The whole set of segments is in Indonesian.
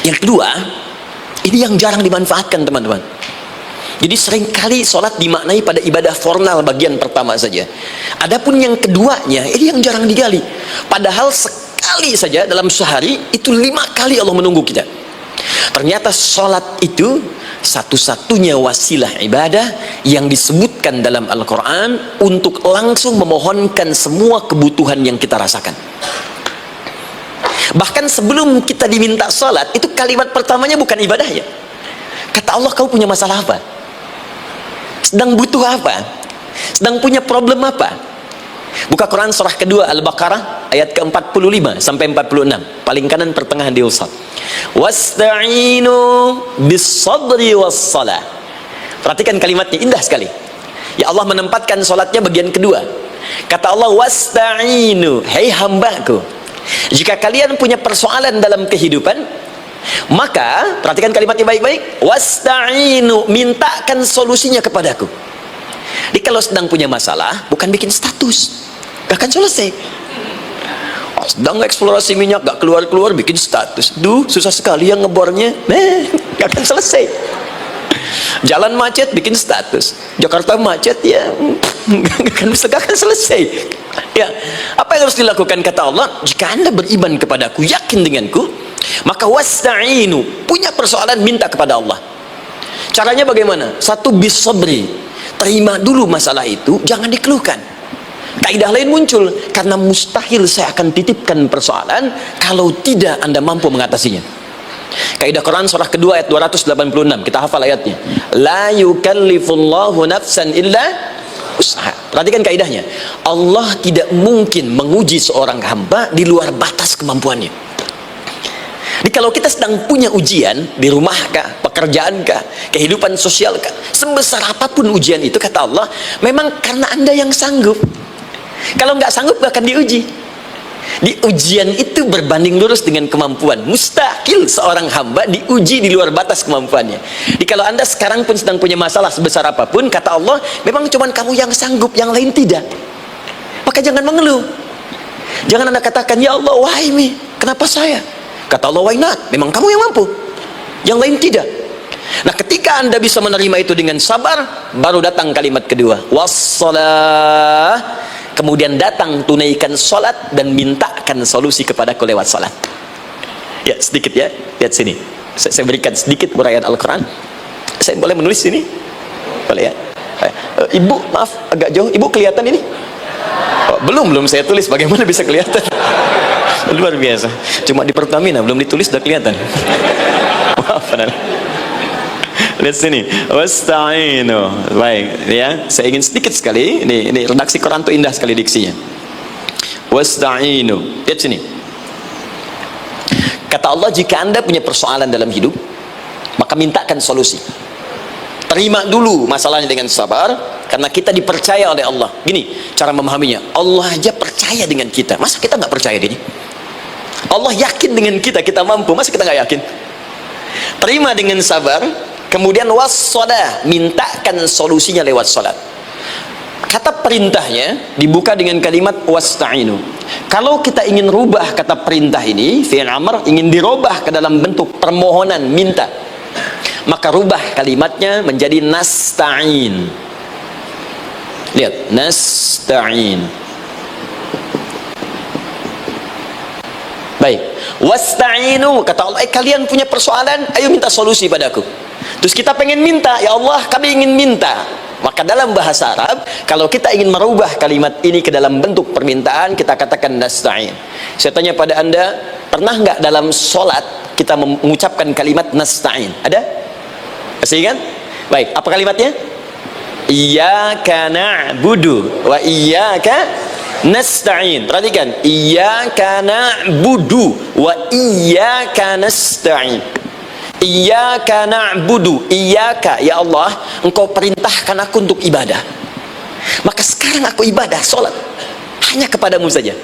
Yang kedua, ini yang jarang dimanfaatkan teman-teman. Jadi seringkali sholat dimaknai pada ibadah formal bagian pertama saja. Adapun yang keduanya, ini yang jarang digali. Padahal sekali saja dalam sehari, itu 5 kali Allah menunggu kita. Ternyata sholat itu satu-satunya wasilah ibadah yang disebutkan dalam Al-Quran untuk langsung memohonkan semua kebutuhan yang kita rasakan. Bahkan sebelum kita diminta sholat, itu kalimat pertamanya bukan ibadah ya. Kata Allah, kamu punya masalah apa? Sedang butuh apa? Sedang punya problem apa? Buka Quran surah kedua Al-Baqarah ayat ke-45 sampai 46, paling kanan pertengahan di usad. Wasta'inu bis-sabri was-salah. Perhatikan kalimatnya, indah sekali. Ya Allah menempatkan salatnya bagian kedua. Kata Allah, wasta'inu, hei hambaku, jika kalian punya persoalan dalam kehidupan, maka perhatikan kalimatnya baik-baik, wasta'inu, mintakan solusinya kepadaku. Jadi kalau sedang punya masalah, bukan bikin status, gak akan selesai. Sedang eksplorasi minyak, gak keluar-keluar, bikin status. Duh, susah sekali yang ngebornya, gak akan selesai. Jalan macet, bikin status. Jakarta macet, ya gak akan selesai. Ya, apa yang harus dilakukan? Kata Allah, jika anda beriman kepadaku, yakin denganku, maka wasta'inu, punya persoalan, minta kepada Allah. Caranya bagaimana? Satu, bisabri, terima dulu masalah itu, jangan dikeluhkan. Kaidah lain muncul, karena mustahil saya akan titipkan persoalan kalau tidak anda mampu mengatasinya. Kaidah Quran surah kedua ayat 286, kita hafal ayatnya. La yukallifullahu nafsan illa usaha. Perhatikan kaidahnya, Allah tidak mungkin menguji seorang hamba di luar batas kemampuannya. Jadi kalau kita sedang punya ujian di rumah kah, pekerjaan kah, kehidupan sosial kah, sebesar apapun ujian itu, kata Allah, memang karena anda yang sanggup. Kalau nggak sanggup gak akan diuji. Di ujian itu berbanding lurus dengan kemampuan. Mustahil seorang hamba diuji di luar batas kemampuannya. Jadi kalau anda sekarang pun sedang punya masalah sebesar apapun, kata Allah, memang cuma kamu yang sanggup, yang lain tidak. Maka jangan mengeluh. Jangan anda katakan, ya Allah, why me? Kenapa saya? Kata Allah, why not? Memang kamu yang mampu, yang lain tidak. Nah, ketika anda bisa menerima itu dengan sabar, baru datang kalimat kedua, wassalah. Kemudian datang, tunaikan sholat dan mintakan solusi kepadaku lewat sholat. Ya, sedikit ya, lihat sini. Saya berikan sedikit uraian Al-Quran. Saya boleh menulis sini? Boleh ya? Ibu, maaf, agak jauh. Ibu kelihatan ini? Oh, belum saya tulis, bagaimana bisa kelihatan? Luar biasa. Cuma di Pertamina, belum ditulis udah kelihatan. Maaf, lihat sini, wasta'inu. Baik, ya, saya ingin sedikit sekali. Ini redaksi Quran tuh indah sekali diksinya. Wasta'inu. Lihat sini. Kata Allah, jika anda punya persoalan dalam hidup, maka mintakan solusi. Terima dulu masalahnya dengan sabar, karena kita dipercaya oleh Allah. Gini cara memahaminya, Allah aja percaya dengan kita, masa kita nggak percaya dia? Allah yakin dengan kita, kita mampu, masa kita nggak yakin? Terima dengan sabar. Kemudian wassalah, mintakan solusinya lewat salat. Kata perintahnya dibuka dengan kalimat wasta'inu. Kalau kita ingin rubah kata perintah ini, fi'il amr, ingin dirubah ke dalam bentuk permohonan, minta, maka rubah kalimatnya menjadi nasta'in. Lihat, nasta'in. Baik, wasta'inu, kata Allah, kalian punya persoalan, ayo minta solusi padaku. Terus kita pengen minta, ya Allah, kami ingin minta. Maka dalam bahasa Arab, kalau kita ingin merubah kalimat ini ke dalam bentuk permintaan, kita katakan nasta'in. Saya tanya pada anda, pernah nggak dalam sholat kita mengucapkan kalimat nasta'in? Ada? Masih ingat? Baik, apa kalimatnya? Iyyaka na'budu wa iyyaka nasta'in. Perhatikan, iyyaka na'budu wa iyyaka nasta'in. Iyyaka na'budu, iyyaka, ya Allah, engkau perintahkan aku untuk ibadah, maka sekarang aku ibadah, sholat hanya kepadamu saja.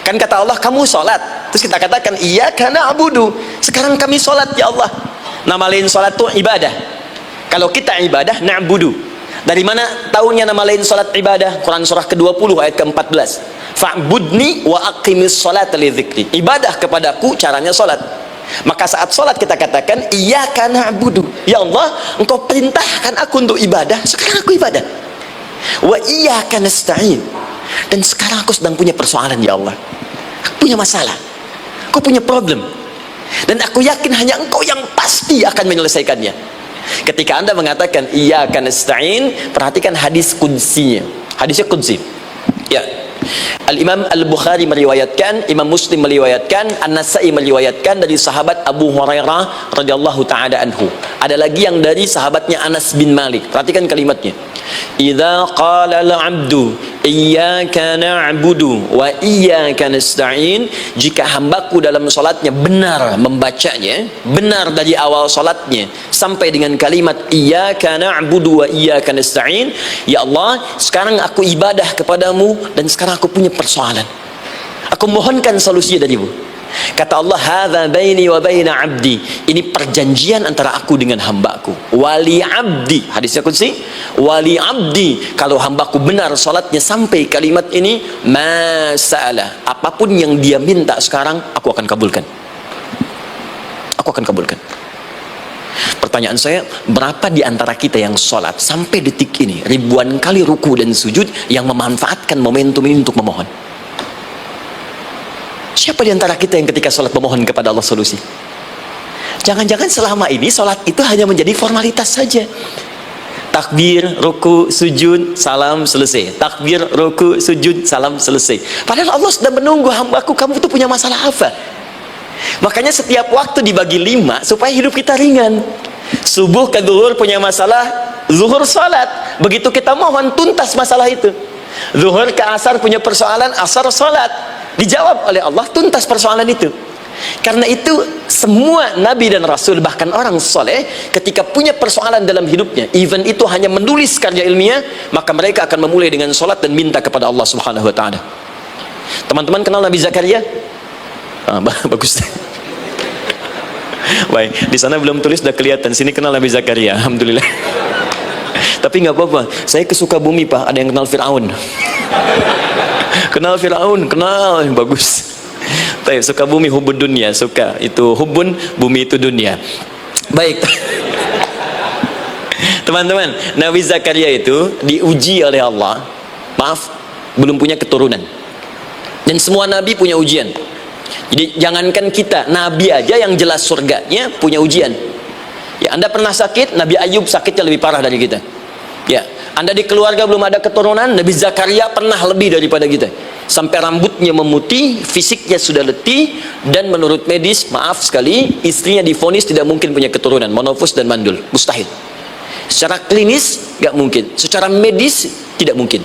Kan kata Allah, kamu sholat, terus kita katakan iyyaka na'budu, sekarang kami sholat, ya Allah. Nama lain sholat itu ibadah. Kalau kita ibadah, na'budu. Dari mana tahunya nama lain sholat ibadah? Quran surah ke-20 ayat ke-14, fa'budni wa aqimis sholat li dzikri. Ibadah kepadaku caranya sholat. Maka saat sholat kita katakan, iyyaka na'budu, ya Allah, engkau perintahkan aku untuk ibadah, sekarang aku ibadah. Wa iyyaka nasta'in, dan sekarang aku sedang punya persoalan, ya Allah, aku punya masalah, aku punya problem, dan aku yakin hanya engkau yang pasti akan menyelesaikannya. Ketika Anda mengatakan iyyaka nasta'in, perhatikan hadis qudsinya. Hadisnya qudsi, ya. Al-Imam Al-Bukhari meriwayatkan, Imam Muslim meriwayatkan, An-Nasai meriwayatkan dari sahabat Abu Hurairah radhiyallahu ta'ala anhu. Ada lagi yang dari sahabatnya Anas bin Malik. Perhatikan kalimatnya. Idza qala al-'abdu iyyaka na'budu wa iyyaka nasta'in, jika hambaku dalam salatnya benar membacanya, benar dari awal salatnya sampai dengan kalimat iyyaka na'budu wa iyyaka nasta'in, ya Allah, sekarang aku ibadah kepadamu dan sekarang aku punya persoalan, aku mohonkan solusi darimu. Kata Allah, hadza baini wa baina 'abdi, ini perjanjian antara aku dengan hambaku. Wali 'abdi, hadisnya qudsi, wali 'abdi, kalau hambaku benar salatnya sampai kalimat ini, ma sa'ala, apapun yang dia minta sekarang aku akan kabulkan. Aku akan kabulkan. Pertanyaan saya, berapa di antara kita yang sholat sampai detik ini ribuan kali ruku dan sujud yang memanfaatkan momentum ini untuk memohon? Siapa di antara kita yang ketika sholat memohon kepada Allah solusi? Jangan-jangan selama ini sholat itu hanya menjadi formalitas saja. Takbir, ruku, sujud, salam, selesai. Takbir, ruku, sujud, salam, selesai. Padahal Allah sudah menunggu, hambaku, kamu itu punya masalah apa? Makanya setiap waktu dibagi 5 supaya hidup kita ringan. Subuh ke zuhur punya masalah, zuhur salat. Begitu kita mohon, tuntas masalah itu. Zuhur ke asar punya persoalan, asar salat. Dijawab oleh Allah, tuntas persoalan itu. Karena itu semua nabi dan rasul, bahkan orang soleh, ketika punya persoalan dalam hidupnya, even itu hanya menulis karya ilmiah, maka mereka akan memulai dengan sholat dan minta kepada Allah subhanahu wa ta'ala. Teman-teman kenal Nabi Zakaria? Bagus. Baik, di sana belum tulis, sudah kelihatan. Sini kenal Nabi Zakaria, alhamdulillah. Tapi nggak apa-apa, saya ke Sukabumi Pak, ada yang kenal Fir'aun. Kenal Fir'aun, kenal, bagus. Baik, Sukabumi hubun dunia, suka itu hubun, bumi itu dunia. Baik. Teman-teman, Nabi Zakaria itu diuji oleh Allah. Maaf, belum punya keturunan. Dan semua nabi punya ujian. Jadi jangankan kita, nabi aja yang jelas surganya punya ujian. Ya, Anda pernah sakit, Nabi Ayub sakitnya lebih parah dari kita. Ya, Anda di keluarga belum ada keturunan, Nabi Zakaria pernah lebih daripada kita. Sampai rambutnya memutih, fisiknya sudah letih, dan menurut medis, maaf sekali, istrinya divonis tidak mungkin punya keturunan, monofus dan mandul, mustahil. Secara klinis gak mungkin, secara medis tidak mungkin.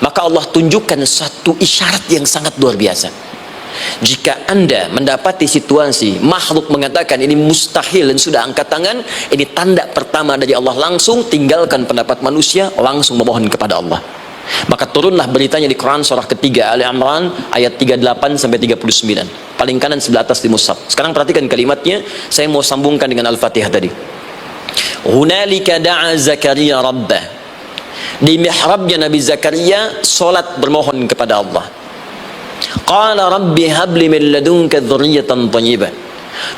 Maka Allah tunjukkan satu isyarat yang sangat luar biasa. Jika Anda mendapati situasi makhluk mengatakan ini mustahil dan sudah angkat tangan, ini tanda pertama dari Allah, langsung tinggalkan pendapat manusia, langsung memohon kepada Allah. Maka turunlah beritanya di Quran surah ketiga Ali Imran ayat 38 sampai 39, paling kanan sebelah atas di mushaf. Sekarang perhatikan kalimatnya, saya mau sambungkan dengan Al-Fatihah tadi. Hunalika da'a Zakaria rabbah, di mihrabnya Nabi Zakaria salat bermohon kepada Allah. Qala rabbi habli min ladunka dzurriyyatan thayyibah.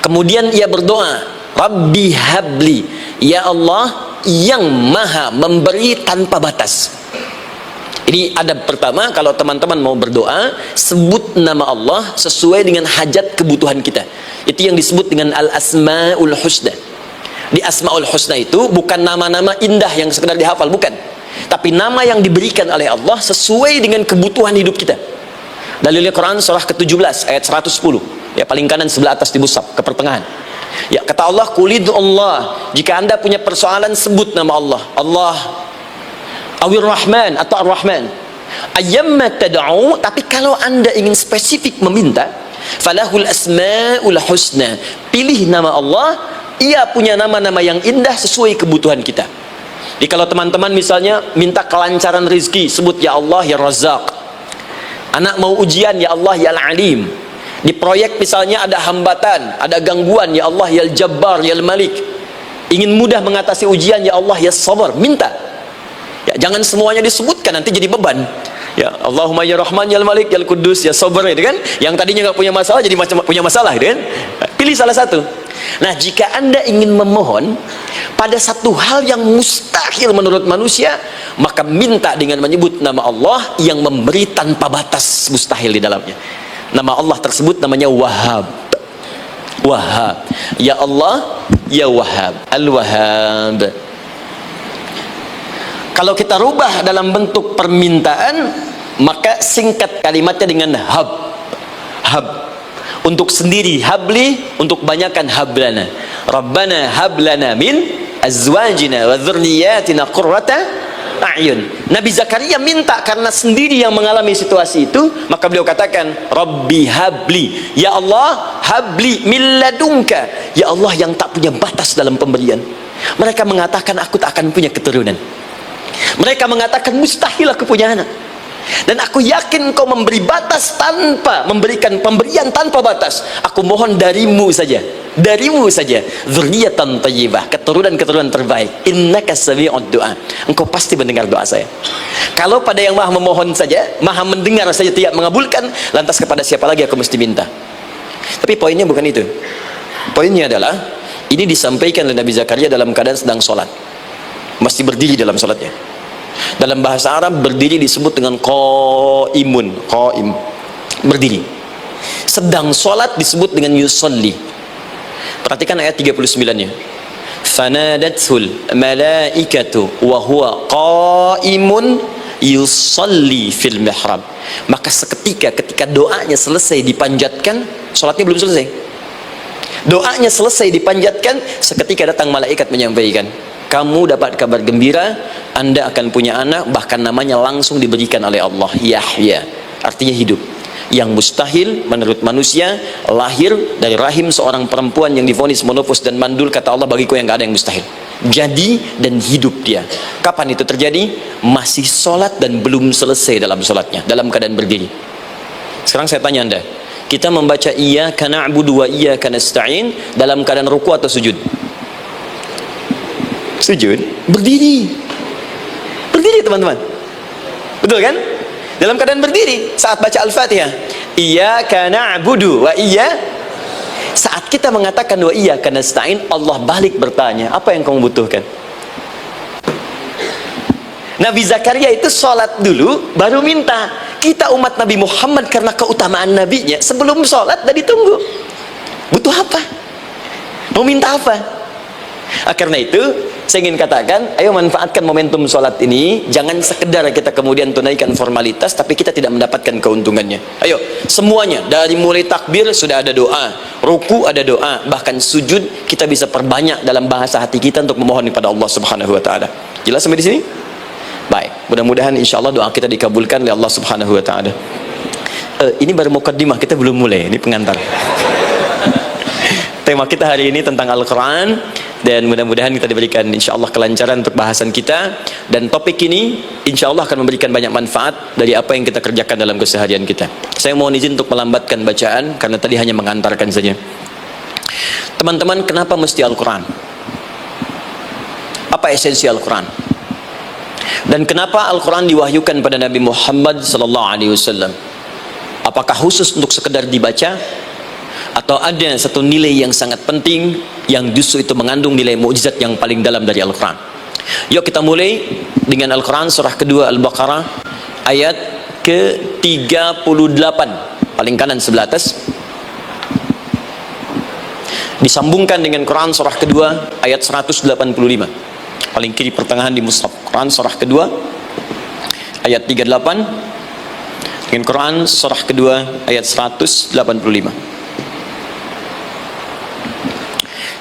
Kemudian ia berdoa, Rabbi habli, ya Allah yang maha memberi tanpa batas. Ini adab pertama, kalau teman-teman mau berdoa, sebut nama Allah sesuai dengan hajat kebutuhan kita. Itu yang disebut dengan al-asma'ul husna. Di asma'ul husna itu bukan nama-nama indah yang sekedar dihafal, bukan. Tapi nama yang diberikan oleh Allah sesuai dengan kebutuhan hidup kita. Dalilnya Quran surah ke-17 ayat 110, ya paling kanan sebelah atas di mushaf ke pertengahan. Ya, kata Allah, qulid Allah, jika Anda punya persoalan sebut nama Allah. Allah Awir Rahman atau Ar-Rahman. Ayyamma tad'u, tapi kalau Anda ingin spesifik meminta, falahul asmaul husna, pilih nama Allah, ia punya nama-nama yang indah sesuai kebutuhan kita. Jadi kalau teman-teman misalnya minta kelancaran rezeki, sebut ya Allah ya Razzaq. Anak mau ujian, ya Allah ya Al-Alim. Di proyek misalnya ada hambatan, ada gangguan, ya Allah ya Al-Jabbar ya Al-Malik. Ingin mudah mengatasi ujian, ya Allah ya Sabar, minta. Ya, jangan semuanya disebutkan, nanti jadi beban. Ya, Allahumma ya Rahman ya Malik ya Kudus ya Sabar, itu kan. Yang tadinya nggak punya masalah jadi macam punya masalah, gitu kan. Pilih salah satu. Nah, jika Anda ingin memohon pada satu hal yang mustahil menurut manusia, maka minta dengan menyebut nama Allah yang memberi tanpa batas mustahil di dalamnya. Nama Allah tersebut namanya Wahhab. Wahhab. Ya Allah, ya Wahhab. Al-Wahhab. Kalau kita rubah dalam bentuk permintaan, maka singkat kalimatnya dengan hab. Hab. Untuk sendiri habli, untuk banyakkan hablana. Rabbana hablana min azwajina wa dzurriyyatina qurrata a'yun. Nabi Zakaria minta karena sendiri yang mengalami situasi itu, maka beliau katakan, Rabbi habli, ya Allah, habli min ladunka, ya Allah yang tak punya batas dalam pemberian. Mereka mengatakan aku tak akan punya keturunan. Mereka mengatakan mustahil aku punya anak. Dan aku yakin Engkau memberi batas tanpa memberikan pemberian tanpa batas. Aku mohon darimu saja, darimu saja, dzurriyyatan thayyibah, keturunan-keturunan terbaik. Innaka sami'ud du'a. Engkau pasti mendengar doa saya. Kalau pada yang maha memohon saja, maha mendengar saja tidak mengabulkan, lantas kepada siapa lagi aku mesti minta? Tapi poinnya bukan itu. Poinnya adalah ini disampaikan oleh Nabi Zakaria dalam keadaan sedang sholat, masih berdiri dalam sholatnya. Dalam bahasa Arab berdiri disebut dengan qaimun, qaim, berdiri. Sedang sholat disebut dengan yusalli. Perhatikan ayat 39-nya. Fanadathul malaikatu wa huwa qaimun yusalli fil mihrab. Maka seketika ketika doanya selesai dipanjatkan, sholatnya belum selesai. Doanya selesai dipanjatkan, seketika datang malaikat menyampaikan, kamu dapat kabar gembira, Anda akan punya anak, bahkan namanya langsung diberikan oleh Allah, Yahya, artinya hidup. Yang mustahil menurut manusia, lahir dari rahim seorang perempuan yang divonis menopause dan mandul, kata Allah, bagiku yang gak ada yang mustahil. Jadi dan hidup dia. Kapan itu terjadi? Masih sholat dan belum selesai dalam sholatnya, dalam keadaan berdiri. Sekarang saya tanya Anda, kita membaca iyyaka na'budu wa iyyaka nasta'in dalam keadaan ruku atau sujud? Sujud, berdiri, berdiri teman-teman, betul kan? Dalam keadaan berdiri saat baca Al-Fatihah, iyyaka na'budu wa saat kita mengatakan wa iyyaka nasta'in, Allah balik bertanya, apa yang kamu butuhkan? Nabi Zakaria itu sholat dulu baru minta. Kita umat Nabi Muhammad karena keutamaan nabinya, sebelum sholat dah ditunggu, butuh apa, mau minta apa. Karena itu saya ingin katakan, ayo manfaatkan momentum sholat ini. Jangan sekedar kita kemudian tunaikan formalitas tapi kita tidak mendapatkan keuntungannya. Ayo semuanya, dari mulai takbir sudah ada doa, ruku ada doa, bahkan sujud kita bisa perbanyak dalam bahasa hati kita untuk memohon kepada Allah Subhanahu wa taala. Jelas sampai di sini? Baik, mudah-mudahan insyaallah doa kita dikabulkan oleh Allah Subhanahu wa taala. Ini baru mukaddimah, kita belum mulai, ini pengantar. Tema kita hari ini tentang Al-Quran, dan mudah-mudahan kita diberikan insyaallah kelancaran untuk bahasan kita, dan topik ini insyaallah akan memberikan banyak manfaat dari apa yang kita kerjakan dalam keseharian kita. Saya mohon izin untuk melambatkan bacaan karena tadi hanya mengantarkan saja. Teman-teman, kenapa mesti Al-Quran? Apa esensi Al-Quran? Dan kenapa Al-Quran diwahyukan pada Nabi Muhammad SAW? Apakah khusus untuk sekedar dibaca, atau ada satu nilai yang sangat penting yang justru itu mengandung nilai mukjizat yang paling dalam dari Al-Quran? Yuk kita mulai dengan Al-Quran surah kedua Al-Baqarah ayat ke-38, paling kanan sebelah atas, disambungkan dengan Quran surah kedua ayat 185, paling kiri pertengahan di mushaf. Quran surah kedua ayat 38 dengan Quran surah kedua ayat 185.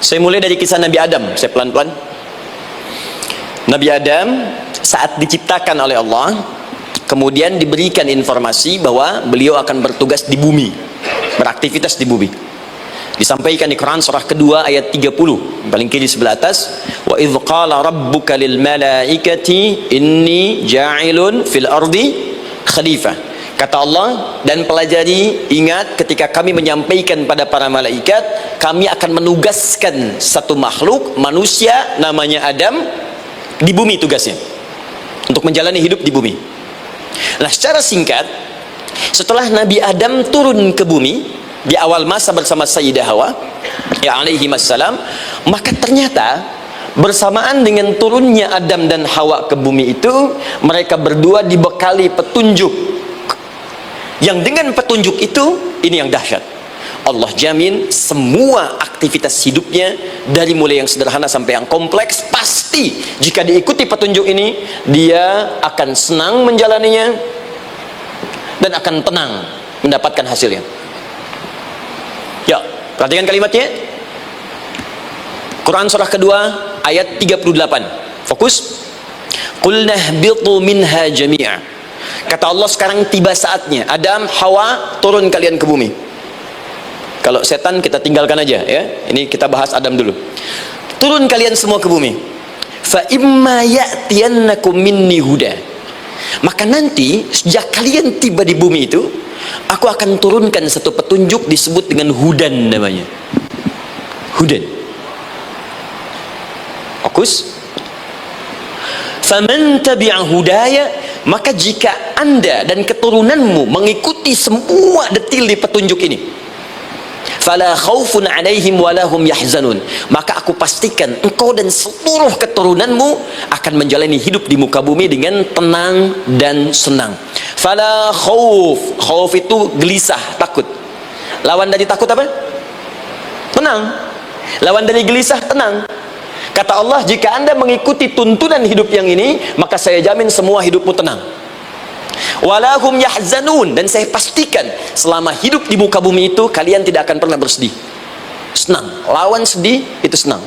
Saya mulai dari kisah Nabi Adam, saya pelan-pelan. Nabi Adam saat diciptakan oleh Allah, kemudian diberikan informasi bahwa beliau akan bertugas di bumi, beraktivitas di bumi. Disampaikan di Quran surah kedua ayat 30, paling kiri sebelah atas, wa idz qala rabbuka lil malaikati inni ja'ilun fil ardi khalifah. Kata Allah, dan pelajari, ingat ketika kami menyampaikan pada para malaikat, kami akan menugaskan satu makhluk manusia namanya Adam di bumi, tugasnya untuk menjalani hidup di bumi. Nah, secara singkat, setelah Nabi Adam turun ke bumi di awal masa bersama Sayyidah Hawa ya alaihi wassalam, maka ternyata bersamaan dengan turunnya Adam dan Hawa ke bumi itu, mereka berdua dibekali petunjuk, yang dengan petunjuk itu, ini yang dahsyat, Allah jamin semua aktivitas hidupnya dari mulai yang sederhana sampai yang kompleks, pasti jika diikuti petunjuk ini dia akan senang menjalaninya dan akan tenang mendapatkan hasilnya. Ya, perhatikan kalimatnya. Quran surah kedua ayat 38. Fokus. Qul nahbitu minha jami'a. Kata Allah, sekarang tiba saatnya Adam, Hawa, turun kalian ke bumi. Kalau setan kita tinggalkan aja ya. Ini kita bahas Adam dulu. Turun kalian semua ke bumi. Fa imma ya'tiyannakum minni huda. Maka nanti sejak kalian tiba di bumi itu, aku akan turunkan satu petunjuk disebut dengan hudan namanya. Hudan. Fokus. Faman tabi'a hudaya, maka jika Anda dan keturunanmu mengikuti semua detil di petunjuk ini, fala khaufun 'alaihim wala hum yahzanun, maka aku pastikan engkau dan seluruh keturunanmu akan menjalani hidup di muka bumi dengan tenang dan senang. Fala khauf, khauf itu gelisah, takut. Lawan dari takut apa? Tenang. Lawan dari gelisah, tenang. Kata Allah, jika Anda mengikuti tuntunan hidup yang ini, maka saya jamin semua hidupmu tenang. Walahum yahzanun, dan saya pastikan selama hidup di muka bumi itu kalian tidak akan pernah bersedih. Senang. Lawan sedih itu senang.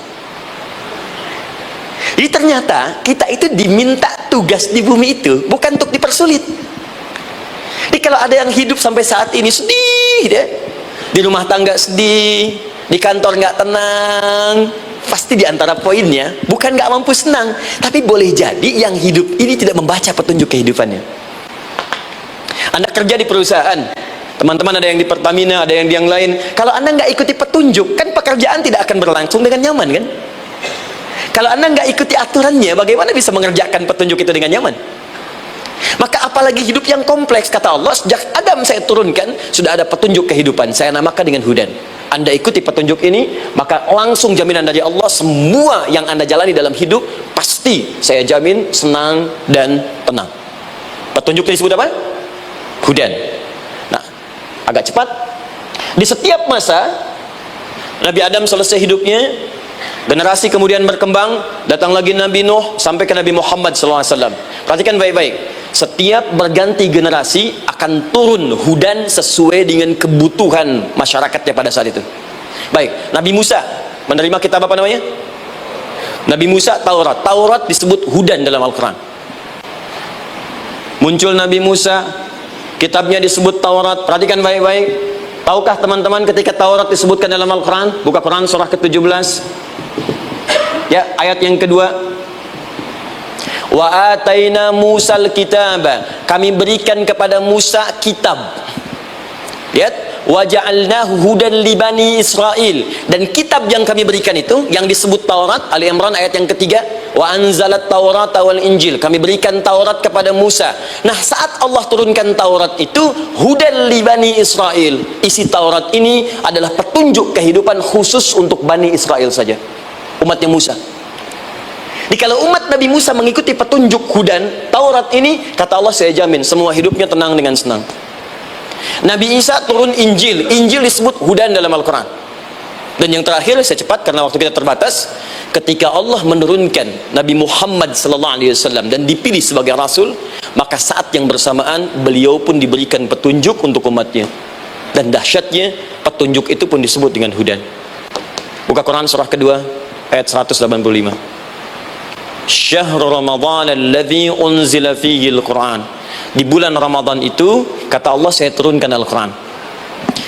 Jadi ternyata kita itu diminta tugas di bumi itu bukan untuk dipersulit. Jadi kalau ada yang hidup sampai saat ini sedih deh, di rumah tangga sedih, di kantor nggak tenang, pasti di antara poinnya bukan nggak mampu senang, tapi boleh jadi yang hidup ini tidak membaca petunjuk kehidupannya. Anda kerja di perusahaan, teman-teman ada yang di Pertamina, ada yang di yang lain. Kalau Anda nggak ikuti petunjuk, kan pekerjaan tidak akan berlangsung dengan nyaman, kan? Kalau Anda nggak ikuti aturannya, bagaimana bisa mengerjakan petunjuk itu dengan nyaman? Maka apalagi hidup yang kompleks. Kata Allah, sejak Adam saya turunkan, sudah ada petunjuk kehidupan, saya namakan dengan hudan. Anda ikuti petunjuk ini, maka langsung jaminan dari Allah, semua yang Anda jalani dalam hidup pasti saya jamin senang dan tenang. Petunjuk ini disebut apa? Hudan. Nah, agak cepat. Di setiap masa Nabi Adam selesai hidupnya, generasi kemudian berkembang, datang lagi Nabi Nuh sampai ke Nabi Muhammad SAW. Perhatikan baik-baik. Setiap berganti generasi akan turun hudan sesuai dengan kebutuhan masyarakatnya pada saat itu. Baik, Nabi Musa menerima kitab apa namanya? Nabi Musa Taurat. Taurat disebut hudan dalam Al-Quran. Muncul Nabi Musa, kitabnya disebut Taurat. Perhatikan baik-baik. Tahukah teman-teman ketika Taurat disebutkan dalam Al-Quran? Buka Quran surah ke-17 ya, ayat yang kedua. Wa ataina Musal kitaba, kami berikan kepada Musa kitab. Lihat, wa ja'alnahu hudan li bani Israil, dan kitab yang kami berikan itu yang disebut Taurat, Ali Imran ayat yang ketiga, wa anzalat Taurata wal Injil, kami berikan Taurat kepada Musa. Nah, saat Allah turunkan Taurat itu hudan li bani Israil, isi Taurat ini adalah petunjuk kehidupan khusus untuk Bani Israel saja, umatnya Musa. Jadi kalau umat Nabi Musa mengikuti petunjuk hudan Taurat ini, kata Allah, saya jamin semua hidupnya tenang dengan senang. Nabi Isa turun Injil, Injil disebut hudan dalam Al-Quran. Dan yang terakhir, saya cepat karena waktu kita terbatas, ketika Allah menurunkan Nabi Muhammad SAW dan dipilih sebagai Rasul, maka saat yang bersamaan beliau pun diberikan petunjuk untuk umatnya. Dan dahsyatnya petunjuk itu pun disebut dengan hudan. Buka Quran surah kedua ayat 185. Syahrul Ramadan alladzi unzila fihi al-Quran. Di bulan Ramadan itu, kata Allah, saya turunkan Al-Quran.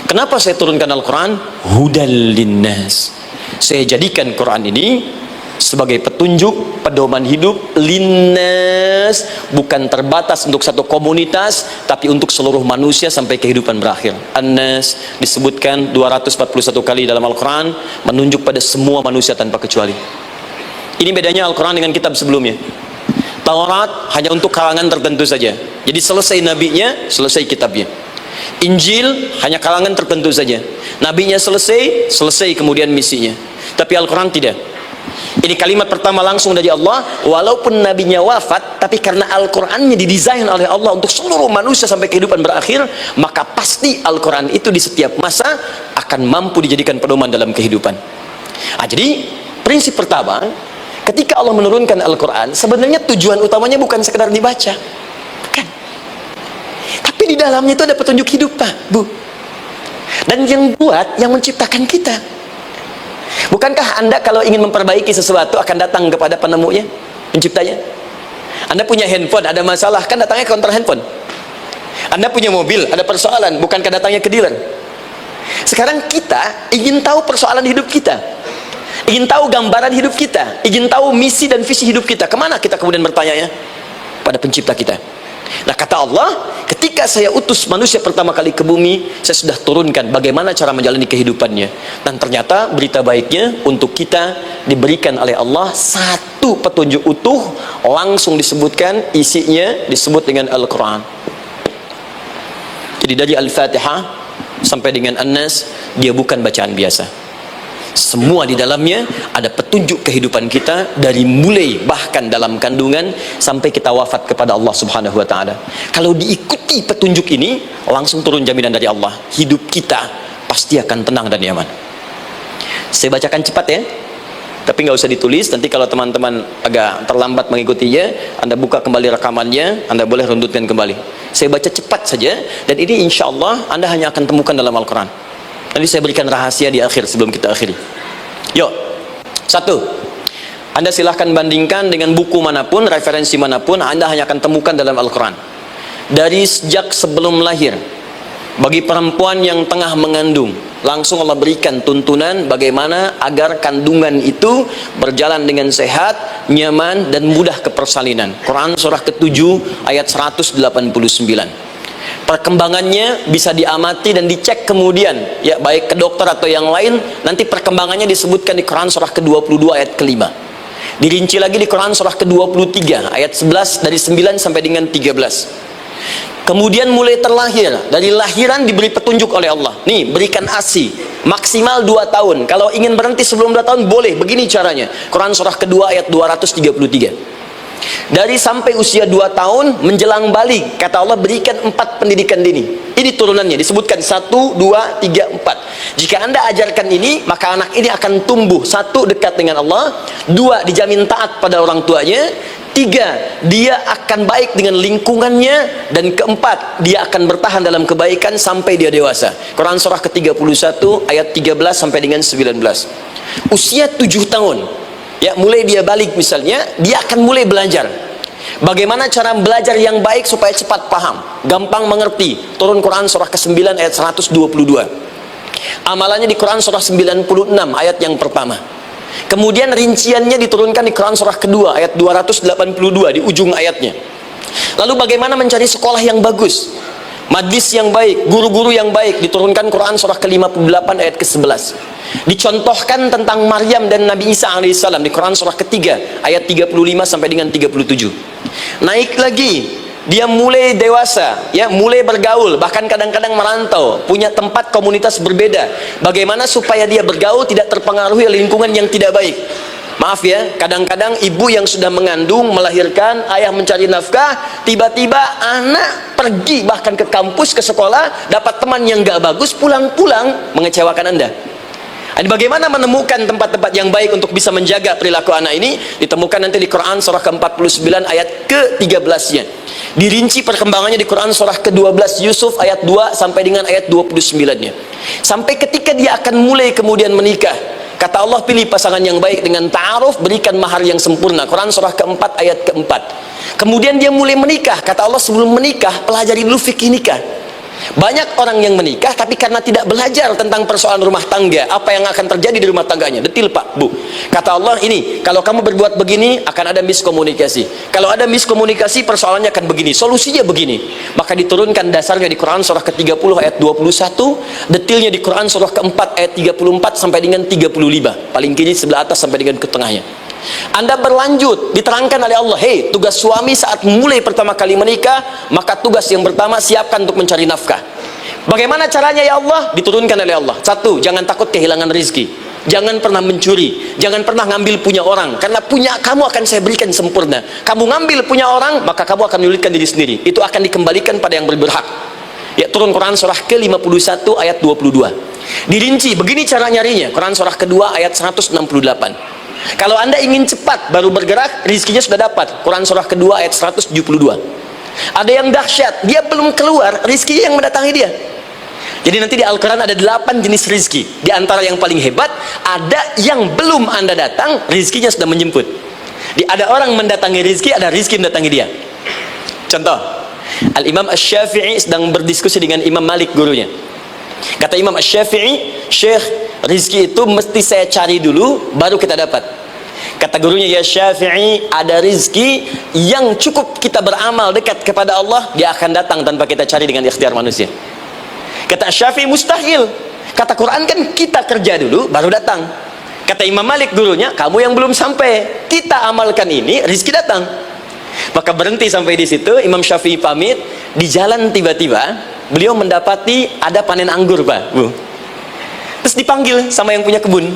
Kenapa saya turunkan Al-Quran? Hudal linnas. Saya jadikan Quran ini sebagai petunjuk, pedoman hidup linnas, bukan terbatas untuk satu komunitas, tapi untuk seluruh manusia sampai kehidupan berakhir. An-Nas disebutkan 241 kali dalam Al-Quran, menunjuk pada semua manusia tanpa kecuali. Ini bedanya Al-Quran dengan kitab sebelumnya. Taurat hanya untuk kalangan tertentu saja. Jadi selesai nabinya, selesai kitabnya. Injil hanya kalangan tertentu saja. Nabinya selesai, selesai kemudian misinya. Tapi Al-Quran tidak. Ini kalimat pertama langsung dari Allah. Walaupun nabinya wafat, tapi karena Al-Qurannya didesain oleh Allah untuk seluruh manusia sampai kehidupan berakhir, maka pasti Al-Quran itu di setiap masa akan mampu dijadikan pedoman dalam kehidupan. Jadi prinsip pertama, ketika Allah menurunkan Al-Quran, sebenarnya tujuan utamanya bukan sekedar dibaca, bukan. Tapi di dalamnya itu ada petunjuk hidup, Pak, Bu. Dan yang buat, yang menciptakan kita. Bukankah Anda kalau ingin memperbaiki sesuatu akan datang kepada penemunya, penciptanya? Anda punya handphone, ada masalah, kan datangnya ke counter handphone. Anda punya mobil, ada persoalan, bukankah datangnya ke dealer? Sekarang kita ingin tahu persoalan hidup kita, ingin tahu gambaran hidup kita, ingin tahu misi dan visi hidup kita. Kemana kita kemudian bertanya? Pada pencipta kita. Nah, kata Allah, ketika saya utus manusia pertama kali ke bumi, saya sudah turunkan bagaimana cara menjalani kehidupannya. Dan ternyata berita baiknya untuk kita diberikan oleh Allah satu petunjuk utuh, langsung disebutkan, isinya disebut dengan Al-Quran. Jadi dari Al-Fatihah sampai dengan An-Nas, dia bukan bacaan biasa. Semua di dalamnya ada petunjuk kehidupan kita, dari mulai bahkan dalam kandungan sampai kita wafat kepada Allah Subhanahu wa taala. Kalau diikuti petunjuk ini, langsung turun jaminan dari Allah, hidup kita pasti akan tenang dan nyaman. Saya bacakan cepat ya, tapi nggak usah ditulis. Nanti kalau teman-teman agak terlambat mengikutinya, Anda buka kembali rekamannya, Anda boleh runtutkan kembali. Saya baca cepat saja, dan ini insya Allah Anda hanya akan temukan dalam Al-Quran. Nanti saya berikan rahasia di akhir sebelum kita akhiri. Yuk, satu, Anda silahkan bandingkan dengan buku manapun, referensi manapun, Anda hanya akan temukan dalam Al-Quran. Dari sejak sebelum lahir, bagi perempuan yang tengah mengandung, langsung Allah berikan tuntunan bagaimana agar kandungan itu berjalan dengan sehat, nyaman, dan mudah ke persalinan. Quran surah ke-7 ayat 189. Perkembangannya bisa diamati dan dicek kemudian, ya, baik ke dokter atau yang lain. Nanti perkembangannya disebutkan di Quran surah ke-22 ayat ke-5. Dirinci lagi di Quran surah ke-23 ayat 11, dari 9 sampai dengan 13. Kemudian mulai terlahir, dari lahiran diberi petunjuk oleh Allah. Nih, berikan ASI maksimal 2 tahun. Kalau ingin berhenti sebelum 2 tahun boleh, begini caranya. Quran surah kedua ayat 233. Dari sampai usia 2 tahun menjelang balik, kata Allah berikan 4 pendidikan dini. Ini turunannya disebutkan 1, 2, 3, 4. Jika Anda ajarkan ini, maka anak ini akan tumbuh. 1, dekat dengan Allah. 2, dijamin taat pada orang tuanya. 3, dia akan baik dengan lingkungannya. Dan 4, dia akan bertahan dalam kebaikan sampai dia dewasa. Quran surah ke-31 ayat 13 sampai dengan 19. Usia 7 tahun, ya, mulai dia balik misalnya, dia akan mulai belajar bagaimana cara belajar yang baik supaya cepat paham, gampang mengerti. Turun Quran surah ke-9 ayat 122. Amalannya di Quran surah 96 ayat yang pertama. Kemudian rinciannya diturunkan di Quran surah kedua ayat 282 di ujung ayatnya. Lalu bagaimana mencari sekolah yang bagus, majlis yang baik, guru-guru yang baik, diturunkan Quran surah ke-58 ayat ke-11. Dicontohkan tentang Maryam dan Nabi Isa alaihissalam di Quran surah ketiga ayat 35 sampai dengan 37. Naik lagi, dia mulai dewasa, ya, mulai bergaul, bahkan kadang-kadang merantau, punya tempat komunitas berbeda. Bagaimana supaya dia bergaul tidak terpengaruhi oleh lingkungan yang tidak baik. Maaf ya, kadang-kadang ibu yang sudah mengandung, melahirkan, ayah mencari nafkah, tiba-tiba anak pergi bahkan ke kampus, ke sekolah, dapat teman yang gak bagus, pulang-pulang mengecewakan Anda. Dan bagaimana menemukan tempat-tempat yang baik untuk bisa menjaga perilaku anak ini? Ditemukan nanti di Quran surah ke-49 ayat ke-13-nya. Dirinci perkembangannya di Quran surah ke-12 Yusuf ayat 2 sampai dengan ayat 29-nya. Sampai ketika dia akan mulai kemudian menikah, kata Allah, pilih pasangan yang baik dengan ta'aruf, berikan mahar yang sempurna. Quran surah ke-4 ayat ke-4. Kemudian dia mulai menikah, kata Allah, sebelum menikah pelajari dulu fikih nikah. Banyak orang yang menikah tapi karena tidak belajar tentang persoalan rumah tangga, apa yang akan terjadi di rumah tangganya. Detil Pak, Bu. Kata Allah, ini kalau kamu berbuat begini akan ada miskomunikasi. Kalau ada miskomunikasi persoalannya akan begini, solusinya begini. Maka diturunkan dasarnya di Quran surah ke-30 ayat 21, detilnya di Quran surah ke-4 ayat 34 sampai dengan 35. Paling kiri sebelah atas sampai dengan ke tengahnya. Anda berlanjut, diterangkan oleh Allah, hei, tugas suami saat mulai pertama kali menikah, maka tugas yang pertama siapkan untuk mencari nafkah. Bagaimana caranya ya Allah? Diturunkan oleh Allah. Satu, jangan takut kehilangan rizki. Jangan pernah mencuri, jangan pernah ngambil punya orang, karena punya kamu akan saya berikan sempurna. Kamu ngambil punya orang, maka kamu akan menyulitkan diri sendiri. Itu akan dikembalikan pada yang berhak. Ya, turun Quran surah ke-51 ayat 22. Dirinci, begini cara nyarinya. Quran surah kedua ayat 168. Kalau Anda ingin cepat baru bergerak, rizkinya sudah dapat. Quran surah kedua ayat 172. Ada yang dahsyat, dia belum keluar, rizkinya yang mendatangi dia. Jadi nanti di Al-Quran ada 8 jenis rizki. Di antara yang paling hebat, ada yang belum Anda datang, rizkinya sudah menjemput. Ada orang mendatangi rizki, ada rizki mendatangi dia. Contoh, Al-Imam Asy-Syafi'i sedang berdiskusi dengan Imam Malik, gurunya. Kata Imam Asy-Syafi'i, Syekh, rizki itu mesti saya cari dulu, baru kita dapat. Kata gurunya, ya Syafi'i, ada rizki yang cukup kita beramal dekat kepada Allah, dia akan datang tanpa kita cari dengan ikhtiar manusia. Kata Syafi'i, mustahil. Kata Quran kan kita kerja dulu, baru datang. Kata Imam Malik, gurunya, kamu yang belum sampai, kita amalkan ini, rizki datang. Maka berhenti sampai di situ. Imam Syafi'i pamit. Di jalan tiba-tiba beliau mendapati ada panen anggur, Pak, Bu. Terus dipanggil sama yang punya kebun.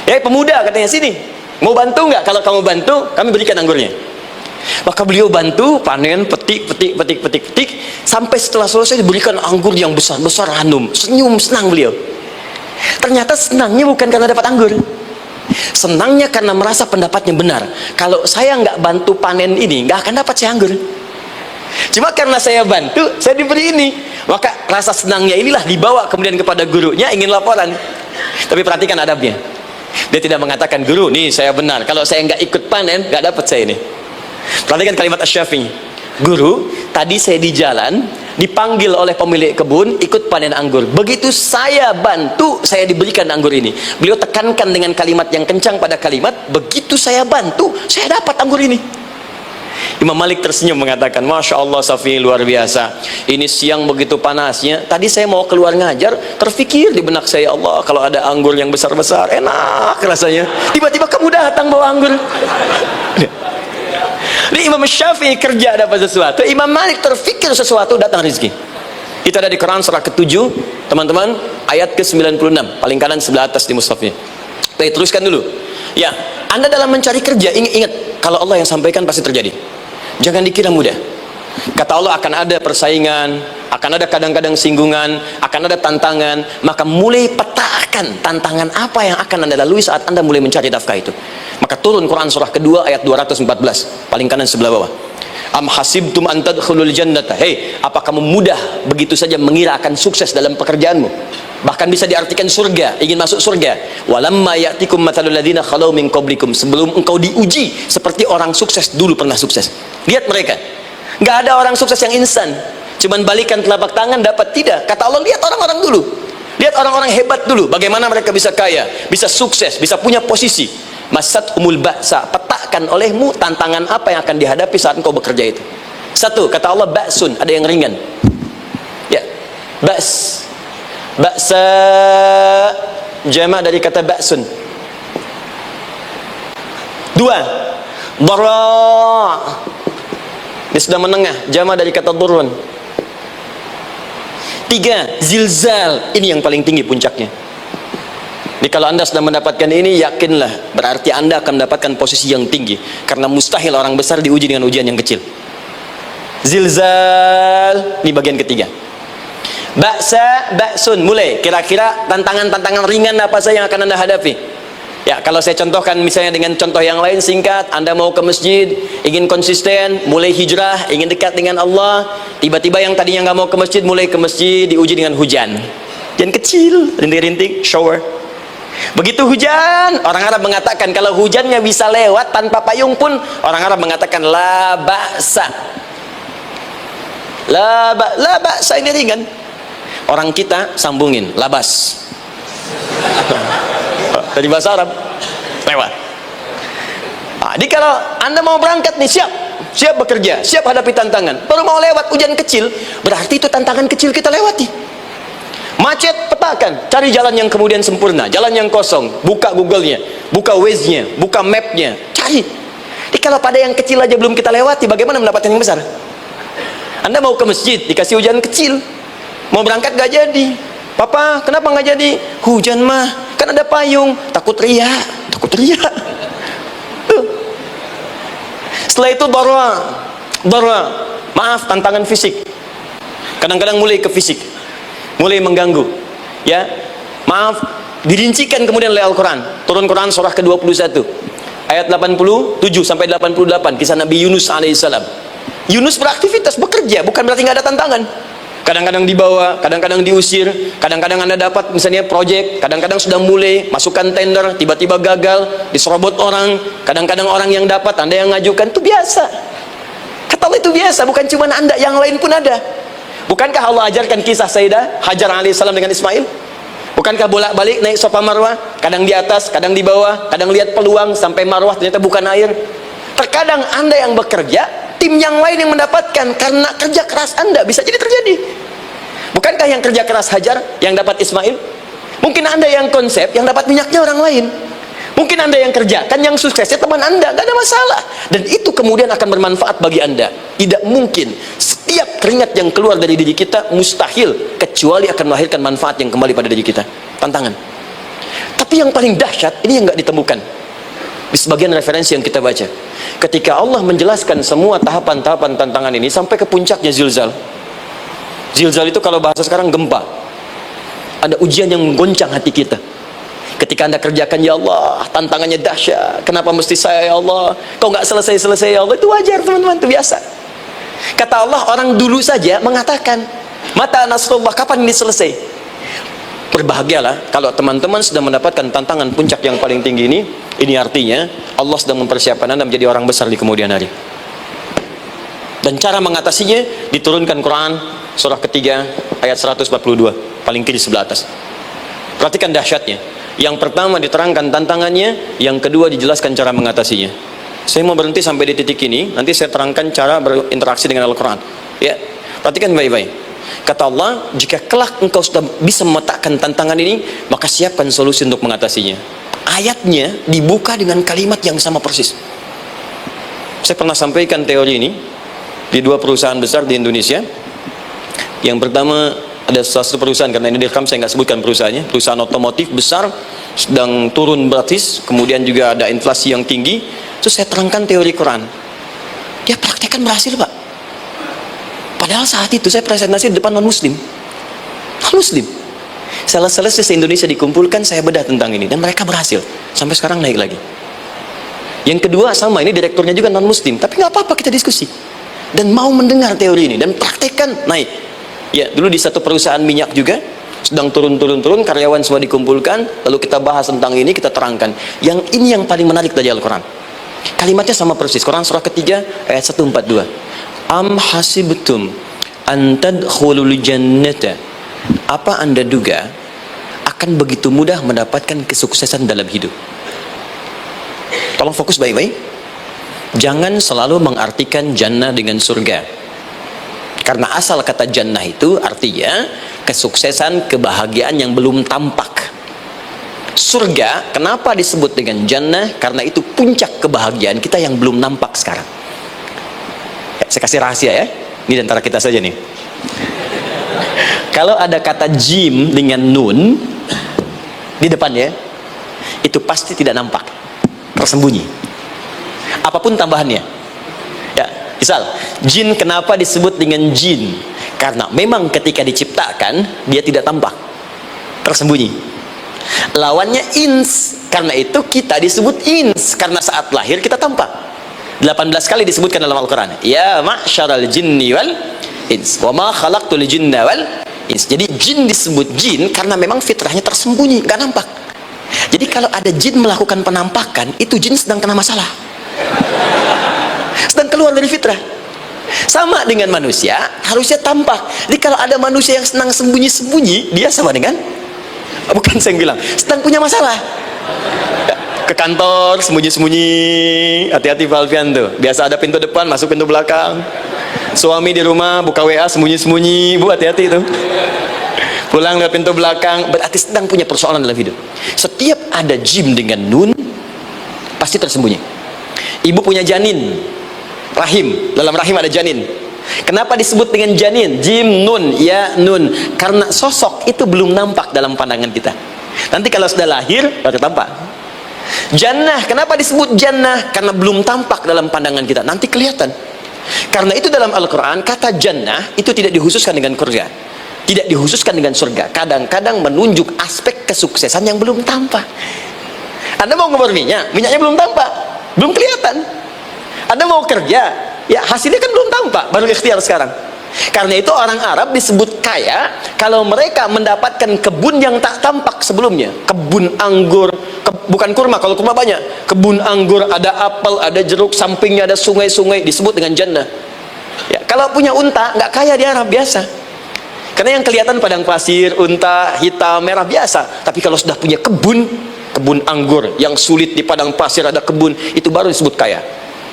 Ya, pemuda, katanya, sini, mau bantu nggak? Kalau kamu bantu, kami berikan anggurnya. Maka beliau bantu panen, petik, sampai setelah selesai diberikan anggur yang besar-besar, hanum. Senyum, senang beliau. Ternyata senangnya bukan karena dapat anggur, senangnya karena merasa pendapatnya benar. Kalau saya nggak bantu panen ini, nggak akan dapat saya anggur. Cuma karena saya bantu, saya diberi ini. Maka rasa senangnya inilah dibawa kemudian kepada gurunya, ingin laporan. Tapi perhatikan adabnya. Dia tidak mengatakan, guru, nih saya benar, kalau saya nggak ikut panen, nggak dapat saya ini. Perhatikan kalimat Asy-Syafi'i. Guru, tadi saya di jalan, dipanggil oleh pemilik kebun, ikut panen anggur. Begitu saya bantu, saya diberikan anggur ini. Beliau tekankan dengan kalimat yang kencang pada kalimat, begitu saya bantu, saya dapat anggur ini. Imam Malik tersenyum mengatakan, Masya Allah, Syafi'i, luar biasa. Ini siang begitu panasnya, tadi saya mau keluar ngajar, terfikir di benak saya, Allah, kalau ada anggur yang besar-besar, enak rasanya. Tiba-tiba kamu datang bawa anggur. Ini Imam Syafi'i kerja dapat sesuatu, Imam Malik terfikir sesuatu, datang rezeki. Itu ada di Quran surah ke-7, teman-teman, ayat ke-96, paling kanan sebelah atas di mushafnya. Baik, teruskan dulu. Ya, Anda dalam mencari kerja, ingat, kalau Allah yang sampaikan pasti terjadi. Jangan dikira mudah. Kata Allah, akan ada persaingan, akan ada kadang-kadang singgungan, akan ada tantangan. Maka mulai petakan tantangan apa yang akan Anda lalui saat Anda mulai mencari nafkah itu. Maka turun Quran surah kedua ayat 214, paling kanan sebelah bawah. Am hasibtum an tadkhulul jannata. Hei, apa kamu mudah begitu saja mengira akan sukses dalam pekerjaanmu? Bahkan bisa diartikan surga, ingin masuk surga. Walamma ya'tikum mathalul ladzina khalau min qablikum. Sebelum engkau diuji seperti orang sukses dulu pernah sukses. Lihat mereka. Nggak ada orang sukses yang instan. Cuman balikan telapak tangan dapat, tidak. Kata Allah, lihat orang-orang dulu. Lihat orang-orang hebat dulu. Bagaimana mereka bisa kaya, bisa sukses, bisa punya posisi. Masat umul ba'sa, petakan olehmu tantangan apa yang akan dihadapi saat engkau bekerja itu. Satu, kata Allah, ba'sun, ada yang ringan. Ya, ba's. Ba'sa jama' dari kata ba'sun. Dua, dara', dia sudah menengah, jama' dari kata durun. Tiga, zilzal, ini yang paling tinggi puncaknya. Jadi kalau Anda sudah mendapatkan ini, yakinlah, berarti Anda akan mendapatkan posisi yang tinggi. Karena mustahil orang besar diuji dengan ujian yang kecil. Zilzal, ini bagian ketiga. Ba'sa, ba'sun, mulai. Kira-kira tantangan-tantangan ringan apa saja yang akan Anda hadapi? Ya, kalau saya contohkan misalnya dengan contoh yang lain singkat, Anda mau ke masjid, ingin konsisten, mulai hijrah, ingin dekat dengan Allah, tiba-tiba yang tadinya nggak mau ke masjid, mulai ke masjid, diuji dengan hujan. Hujan kecil, rintik-rintik, shower. Begitu hujan, orang Arab mengatakan kalau hujannya bisa lewat tanpa payung pun, orang Arab mengatakan la ba'sa. La ba'sa, ini ringan. Orang kita sambungin labas. Dari bahasa Arab lewat. Jadi kalau Anda mau berangkat nih, siap bekerja, siap hadapi tantangan, baru mau lewat hujan kecil, berarti itu tantangan kecil kita lewati. Macet, petakan, cari jalan yang kemudian sempurna, jalan yang kosong, buka Google-nya, buka Waze-nya, buka map-nya, cari. Jadi kalau pada yang kecil aja belum kita lewati, bagaimana mendapatkan yang besar? Anda mau ke masjid, dikasih hujan kecil, mau berangkat gak jadi. Papa, kenapa gak jadi? Hujan mah, kan ada payung. Takut riak. Tuh. Setelah itu darwa, maaf, tantangan fisik. Kadang-kadang mulai ke fisik, mulai mengganggu, ya. Maaf, dirincikan kemudian oleh Al-Quran. Turun Quran surah ke-21 ayat 87 sampai 88, kisah Nabi Yunus alaihissalam. Yunus beraktivitas, bekerja, bukan berarti nggak ada tantangan. Kadang-kadang dibawa, kadang-kadang diusir, kadang-kadang Anda dapat misalnya proyek, kadang-kadang sudah mulai masukkan tender, tiba-tiba gagal, diserobot orang, kadang-kadang orang yang dapat, Anda yang ngajukan, itu biasa. Kata Allah itu biasa, bukan cuma Anda, yang lain pun ada. Bukankah Allah ajarkan kisah Sayyidah Hajar alaihissalam dengan Ismail? Bukankah bolak-balik naik Safa Marwah, kadang di atas, kadang di bawah, kadang lihat peluang sampai Marwah ternyata bukan air. Terkadang Anda yang bekerja, tim yang lain yang mendapatkan karena kerja keras Anda, bisa jadi terjadi. Bukankah yang kerja keras Hajar yang dapat Ismail? Mungkin Anda yang konsep, yang dapat minyaknya orang lain. Mungkin Anda yang kerja, kan yang suksesnya teman Anda, gak ada masalah. Dan itu kemudian akan bermanfaat bagi Anda. Tidak mungkin setiap keringat yang keluar dari diri kita mustahil, kecuali akan melahirkan manfaat yang kembali pada diri kita. Tantangan. Tapi yang paling dahsyat, ini yang gak ditemukan di sebagian referensi yang kita baca. Ketika Allah menjelaskan semua tahapan-tahapan tantangan ini sampai ke puncaknya zilzal. Zilzal itu kalau bahasa sekarang gempa. Ada ujian yang menggoncang hati kita. Ketika Anda kerjakan, ya Allah, tantangannya dahsyat. Kenapa mesti saya, ya Allah? Kau nggak selesai-selesai, ya Allah. Itu wajar, teman-teman, itu biasa. Kata Allah, orang dulu saja mengatakan, mata nasrullah, kapan ini selesai? Berbahagialah kalau teman-teman sudah mendapatkan tantangan puncak yang paling tinggi ini. Ini artinya Allah sedang mempersiapkan Anda menjadi orang besar di kemudian hari. Dan cara mengatasinya diturunkan Quran surah ketiga ayat 142, paling kiri sebelah atas. Perhatikan dahsyatnya. Yang pertama diterangkan tantangannya, yang kedua dijelaskan cara mengatasinya. Saya mau berhenti sampai di titik ini, nanti saya terangkan cara berinteraksi dengan Al-Quran. Ya, perhatikan baik-baik. Kata Allah, jika kelak engkau sudah bisa memetakan tantangan ini, maka siapkan solusi untuk mengatasinya. Ayatnya dibuka dengan kalimat yang sama persis. Saya pernah sampaikan teori ini di dua perusahaan besar di Indonesia. Yang pertama, ada satu perusahaan, karena ini direkam saya nggak sebutkan perusahaannya, perusahaan otomotif besar sedang turun gratis, kemudian juga ada inflasi yang tinggi. Terus saya terangkan teori Quran, dia praktekkan berhasil, Pak. Padahal saat itu saya presentasi di depan non muslim. Selesai se-Indonesia dikumpulkan, saya bedah tentang ini dan mereka berhasil sampai sekarang naik lagi. Yang kedua sama, ini direkturnya juga non muslim, tapi nggak apa-apa, kita diskusi dan mau mendengar teori ini dan praktekkan, naik. Ya, dulu di satu perusahaan minyak juga sedang turun, karyawan semua dikumpulkan, lalu kita bahas tentang ini, kita terangkan. Yang ini yang paling menarik dari Al-Quran. Kalimatnya sama persis. Quran surah ketiga ayat 142. Am hasibtum an tadkhulul jannata. Apa Anda duga akan begitu mudah mendapatkan kesuksesan dalam hidup? Tolong fokus baik-baik. Jangan selalu mengartikan jannah dengan surga. Karena asal kata jannah itu artinya kesuksesan, kebahagiaan yang belum tampak. Surga, kenapa disebut dengan jannah? Karena itu puncak kebahagiaan kita yang belum nampak sekarang. Ya, saya kasih rahasia ya. Ini antara kita saja nih. Kalau ada kata jim dengan nun di depannya, itu pasti tidak nampak, tersembunyi. Apapun tambahannya. Ya, misal, jin kenapa disebut dengan jin? Karena memang ketika diciptakan, dia tidak tampak, tersembunyi. Lawannya ins, karena itu kita disebut ins, karena saat lahir kita tampak. 18 kali disebutkan dalam Al-Quran. Ya ma'syaral jinni wal ins, wa ma khalaqtul jinna wal ins. Jadi jin disebut jin karena memang fitrahnya tersembunyi, nggak nampak. Jadi kalau ada jin melakukan penampakan, itu jin sedang kena masalah, sedang keluar dari fitrah. Sama dengan manusia, harusnya tampak. Jadi kalau ada manusia yang senang sembunyi-sembunyi, dia sama dengan, bukan saya yang bilang, sedang punya masalah. Ke kantor sembunyi-sembunyi, hati-hati Pak Alfian tuh. Biasa ada pintu depan, masuk pintu belakang. Suami di rumah buka WA sembunyi-sembunyi, Bu, hati-hati itu. Pulang lewat pintu belakang, berarti sedang punya persoalan dalam hidup. Setiap ada jim dengan nun, pasti tersembunyi. Ibu punya janin, rahim, dalam rahim ada janin. Kenapa disebut dengan janin? Jim, nun, ya, nun. Karena sosok itu belum nampak dalam pandangan kita. Nanti kalau sudah lahir, baru tampak. Jannah, kenapa disebut jannah? Karena belum tampak dalam pandangan kita. Nanti kelihatan. Karena itu dalam Al-Quran, kata jannah itu tidak dikhususkan dengan surga. Tidak dikhususkan dengan surga. Kadang-kadang menunjuk aspek kesuksesan yang belum tampak. Anda mau ngebor minyak, minyaknya belum tampak, belum kelihatan. Anda mau kerja, ya hasilnya kan belum tampak, baru ikhtiar sekarang. Karena itu orang Arab disebut kaya kalau mereka mendapatkan kebun yang tak tampak sebelumnya. Kebun anggur, bukan kurma, kalau kurma banyak. Kebun anggur, ada apel, ada jeruk, sampingnya ada sungai-sungai, disebut dengan jannah. Ya, kalau punya unta, nggak kaya di Arab, biasa. Karena yang kelihatan padang pasir, unta, hitam, merah, biasa. Tapi kalau sudah punya kebun anggur yang sulit di padang pasir ada kebun, itu baru disebut kaya.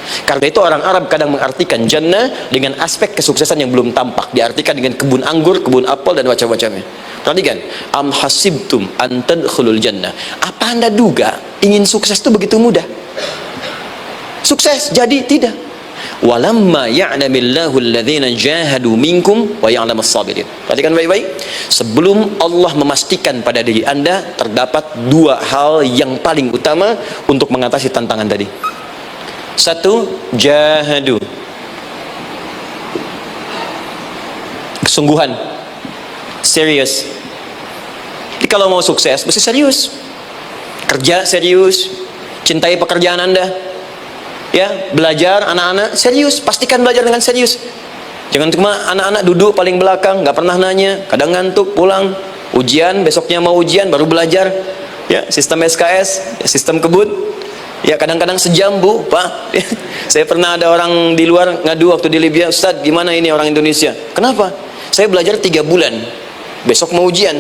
Karena itu orang Arab kadang mengartikan jannah dengan aspek kesuksesan yang belum tampak, diartikan dengan kebun anggur, kebun apel, dan macam-macamnya. Perhatikan, am hasibtum an tadkhulul jannah. Apa Anda duga ingin sukses itu begitu mudah? Sukses jadi tidak. Walamma ya'lamillahu alladhina jahadu minkum wa ya'lamas sabirin. Perhatikan baik-baik. Sebelum Allah memastikan pada diri Anda terdapat dua hal yang paling utama untuk mengatasi tantangan tadi. Satu, jahadu, kesungguhan, serius. Jadi kalau mau sukses mesti serius, kerja serius, cintai pekerjaan Anda, ya, belajar anak-anak serius, pastikan belajar dengan serius. Jangan cuma anak-anak duduk paling belakang, nggak pernah nanya, kadang ngantuk pulang, ujian, besoknya mau ujian baru belajar, ya, sistem SKS, ya, sistem kebut. Ya, kadang-kadang sejam, Bu, Pak. Saya pernah ada orang di luar ngadu waktu di Libya, Ustadz, gimana ini orang Indonesia? Kenapa? Saya belajar 3 bulan, besok mau ujian.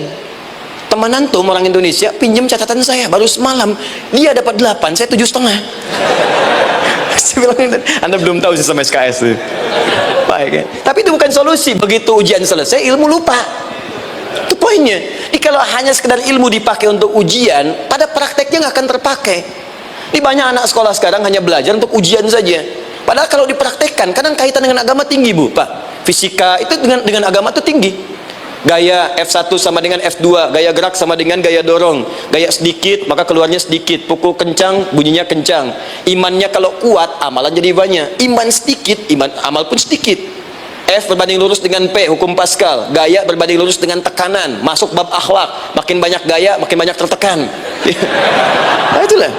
Teman antum orang Indonesia pinjam catatan saya, baru semalam dia dapat 8, saya 7,5. Saya bilang, Anda belum tahu sistem SKS itu. Baik, ya. Tapi itu bukan solusi. Begitu ujian selesai, ilmu lupa. Itu poinnya. Jadi kalau hanya sekedar ilmu dipakai untuk ujian, pada prakteknya nggak akan terpakai. Ini banyak anak sekolah sekarang hanya belajar untuk ujian saja. Padahal kalau dipraktekkan, kadang kaitan dengan agama tinggi, Bu, Pak. Fisika itu dengan agama itu tinggi. Gaya F1 sama dengan F2, gaya gerak sama dengan gaya dorong. Gaya sedikit, maka keluarnya sedikit. Pukul kencang, bunyinya kencang. Imannya kalau kuat, amalan jadi banyak. Iman sedikit, amal pun sedikit. F berbanding lurus dengan P, hukum Pascal. Gaya berbanding lurus dengan tekanan. Masuk bab akhlak. Makin banyak gaya, makin banyak tertekan. Nah, itulah.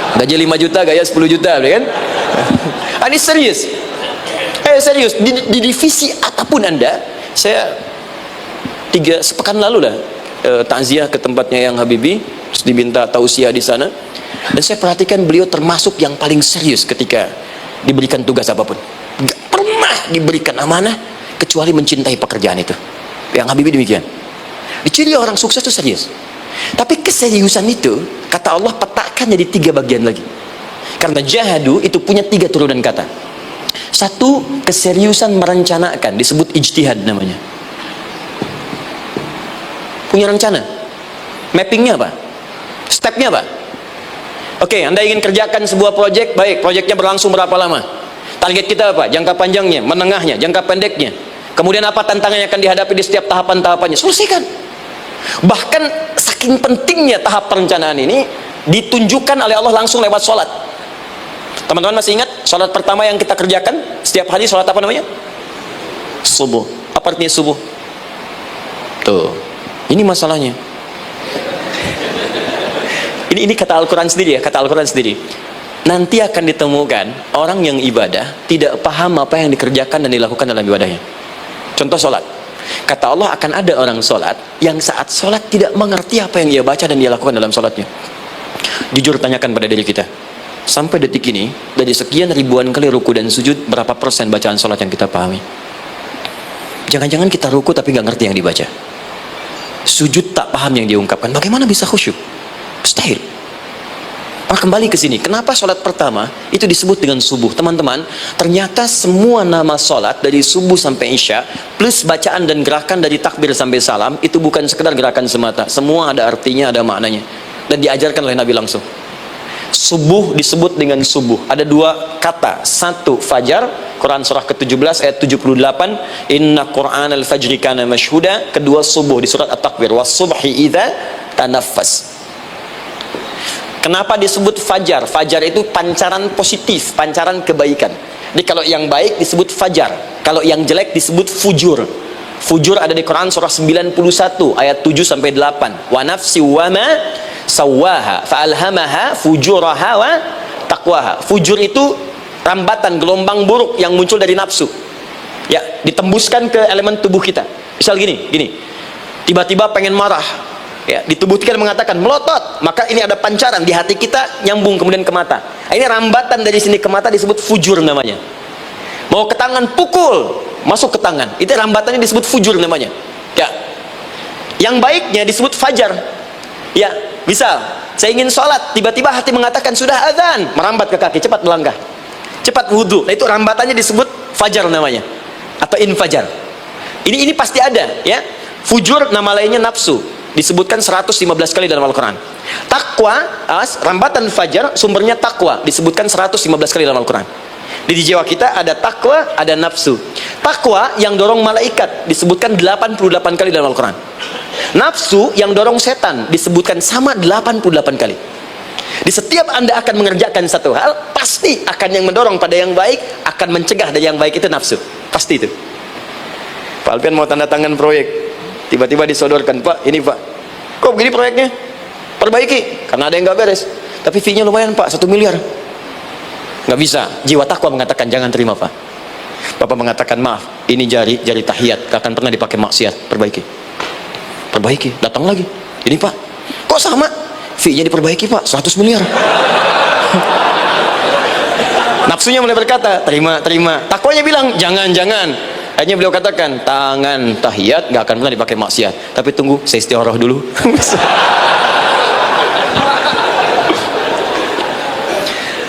Gaji 5 juta, gaya 10 juta, kan? Ini serius. Serius. Di divisi apapun Anda, saya 3 sepekan lalu lah takziah ke tempatnya yang Habibie, terus diminta tausiah di sana, dan saya perhatikan beliau termasuk yang paling serius ketika diberikan tugas apapun. Gak pernah diberikan amanah kecuali mencintai pekerjaan itu. Yang Habibie demikian. Diciri orang sukses itu serius. Tapi keseriusan itu, kata Allah, petakan jadi 3 bagian lagi. Karena jahadu itu punya 3 turunan kata. Satu, keseriusan merencanakan, disebut ijtihad namanya. Punya rencana. Mappingnya apa? Stepnya apa? Oke, Anda ingin kerjakan sebuah proyek, baik, proyeknya berlangsung berapa lama? Target kita apa? Jangka panjangnya, menengahnya, jangka pendeknya. Kemudian apa tantangan yang akan dihadapi di setiap tahapan-tahapannya? Selesaikan. Bahkan saking pentingnya tahap perencanaan ini ditunjukkan oleh Allah langsung lewat sholat. Teman-teman masih ingat sholat pertama yang kita kerjakan setiap hari? Sholat apa namanya? Subuh. Apa artinya subuh? Tuh, ini masalahnya. Ini kata Al-Quran sendiri, ya, kata Al-Quran sendiri. Nanti akan ditemukan orang yang ibadah tidak paham apa yang dikerjakan dan dilakukan dalam ibadahnya. Contoh sholat. Kata Allah, akan ada orang sholat yang saat sholat tidak mengerti apa yang ia baca dan dia lakukan dalam sholatnya. Jujur tanyakan pada diri kita, sampai detik ini, dari sekian ribuan kali ruku dan sujud, berapa persen bacaan sholat yang kita pahami? Jangan-jangan kita ruku tapi gak ngerti yang dibaca. Sujud tak paham yang diungkapkan. Bagaimana bisa khusyuk? Mustahil. Kembali ke sini, kenapa sholat pertama itu disebut dengan subuh? Teman-teman, ternyata semua nama sholat dari subuh sampai isya plus bacaan dan gerakan dari takbir sampai salam itu bukan sekedar gerakan semata. Semua ada artinya, ada maknanya, dan diajarkan oleh Nabi langsung. Subuh disebut dengan subuh. Ada dua kata. Satu fajar, Quran surah ke-17 ayat 78, Inna Qur'an al-fajri kana mashhuda. Kedua subuh di surat At-Takwir, was subhi idza tanaffas. Kenapa disebut fajar? Fajar itu pancaran positif, pancaran kebaikan. Jadi kalau yang baik disebut fajar, kalau yang jelek disebut fujur. Fujur ada di Quran surah 91 ayat 7 sampai 8. Wa nafsi wa ma sawwaha fa'alhamaha fujuraha wa taqwaha. Fujur itu rambatan gelombang buruk yang muncul dari nafsu. Ya, ditembuskan ke elemen tubuh kita. Misal gini. Tiba-tiba pengen marah. Ya, di tubuh kita mengatakan melotot, maka ini ada pancaran di hati kita nyambung kemudian ke mata. Ini rambatan dari sini ke mata disebut fujur namanya. Mau ke tangan pukul, masuk ke tangan. Itu rambatannya disebut fujur namanya. Ya. Yang baiknya disebut fajar. Ya, misal saya ingin sholat, tiba-tiba hati mengatakan sudah azan, merambat ke kaki, cepat melangkah, cepat wudhu. Nah, itu rambatannya disebut fajar namanya, atau infajar. Ini pasti ada, ya. Fujur nama lainnya nafsu. Disebutkan 115 kali dalam Al-Quran. Takwa, rambatan fajar, sumbernya takwa, disebutkan 115 kali dalam Al-Quran. Di jiwa kita ada takwa, ada nafsu. Takwa yang dorong malaikat disebutkan 88 kali dalam Al-Quran. Nafsu yang dorong setan disebutkan sama 88 kali. Di setiap Anda akan mengerjakan satu hal, pasti akan yang mendorong pada yang baik, akan mencegah dari yang baik itu nafsu. Pasti itu. Pak Alpian mau tanda tangan proyek, tiba-tiba disodorkan, Pak, ini Pak, kok begini proyeknya? Perbaiki, karena ada yang nggak beres. Tapi fee-nya lumayan Pak, 1 miliar. Nggak bisa. Jiwa takwa mengatakan jangan terima Pak. Bapak mengatakan maaf, ini jari tahiyat, gak akan pernah dipakai maksiat. Perbaiki, datang lagi. Ini Pak, kok sama? Fee-nya diperbaiki Pak, 100 miliar. Nafsunya mulai berkata, terima. Takwanya bilang, jangan. Akhirnya beliau katakan, tangan tahiyat gak akan pernah dipakai maksiat. Tapi tunggu, saya istiqoroh dulu.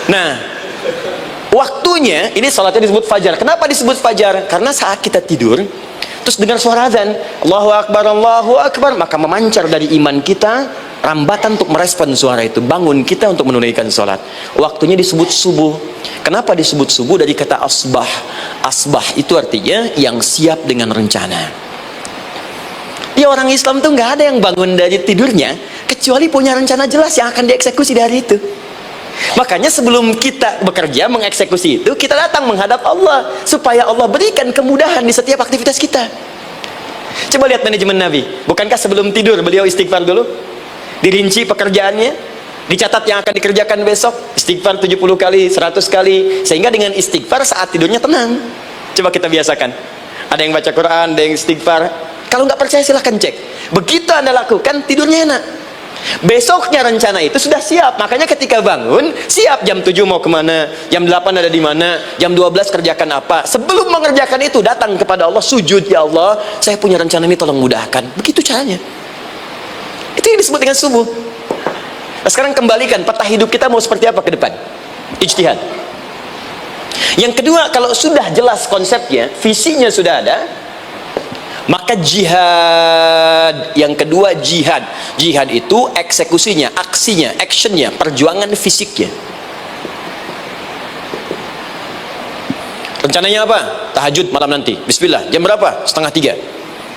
Nah, waktunya, ini salatnya disebut fajar. Kenapa disebut fajar? Karena saat kita tidur, terus dengar suara azan, Allahu Akbar, maka memancar dari iman kita, rambatan untuk merespon suara itu, bangun kita untuk menunaikan sholat. Waktunya disebut subuh. Kenapa disebut subuh? Dari kata asbah. Asbah itu artinya yang siap dengan rencana. Dia orang Islam tuh nggak ada yang bangun dari tidurnya kecuali punya rencana jelas yang akan dieksekusi di hari itu. Makanya sebelum kita bekerja mengeksekusi itu, kita datang menghadap Allah supaya Allah berikan kemudahan di setiap aktivitas kita. Coba lihat manajemen Nabi. Bukankah sebelum tidur beliau istighfar dulu? Dirinci pekerjaannya, dicatat yang akan dikerjakan besok, istighfar 70 kali, 100 kali, sehingga dengan istighfar saat tidurnya tenang. Coba kita biasakan. Ada yang baca Quran, ada yang istighfar. Kalau nggak percaya silahkan cek. Begitu Anda lakukan, tidurnya enak. Besoknya rencana itu sudah siap. Makanya ketika bangun, siap jam 7 mau kemana, jam 8 ada di mana, jam 12 kerjakan apa. Sebelum mengerjakan itu, datang kepada Allah, sujud, ya Allah, saya punya rencana ini, tolong mudahkan. Begitu caranya. Itu yang disebut dengan subuh. Nah, sekarang kembalikan peta hidup kita mau seperti apa ke depan. Ijtihad. Yang kedua, kalau sudah jelas konsepnya, visinya sudah ada, maka jihad. Yang kedua jihad. Jihad itu eksekusinya, aksinya, actionnya, perjuangan fisiknya. Rencananya apa? Tahajud malam nanti. Bismillah. Jam berapa? 2:30.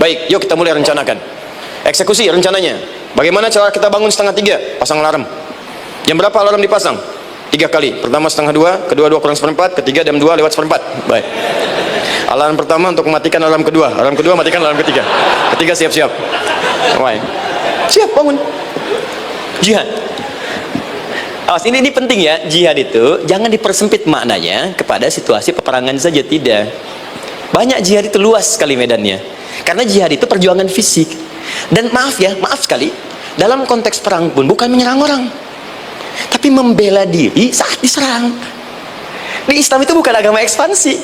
Baik, yuk kita mulai rencanakan. Eksekusi rencananya. Bagaimana cara kita bangun 2:30? Pasang alarm. Jam berapa alarm dipasang? 3 kali. Pertama 1:30, kedua 2 kurang 1/4, ketiga jam 2 lewat 1/4. Baik. Alarm pertama untuk mematikan alarm kedua. Alarm kedua matikan alarm ketiga. Ketiga siap-siap. Baik. Siap bangun. Jihad. Awas, ini penting ya. Jihad itu jangan dipersempit maknanya kepada situasi peperangan saja, tidak. Banyak jihad itu luas sekali medannya. Karena jihad itu perjuangan fisik. Dan maaf sekali, dalam konteks perang pun bukan menyerang orang, tapi membela diri saat diserang. Di Islam itu bukan agama ekspansi.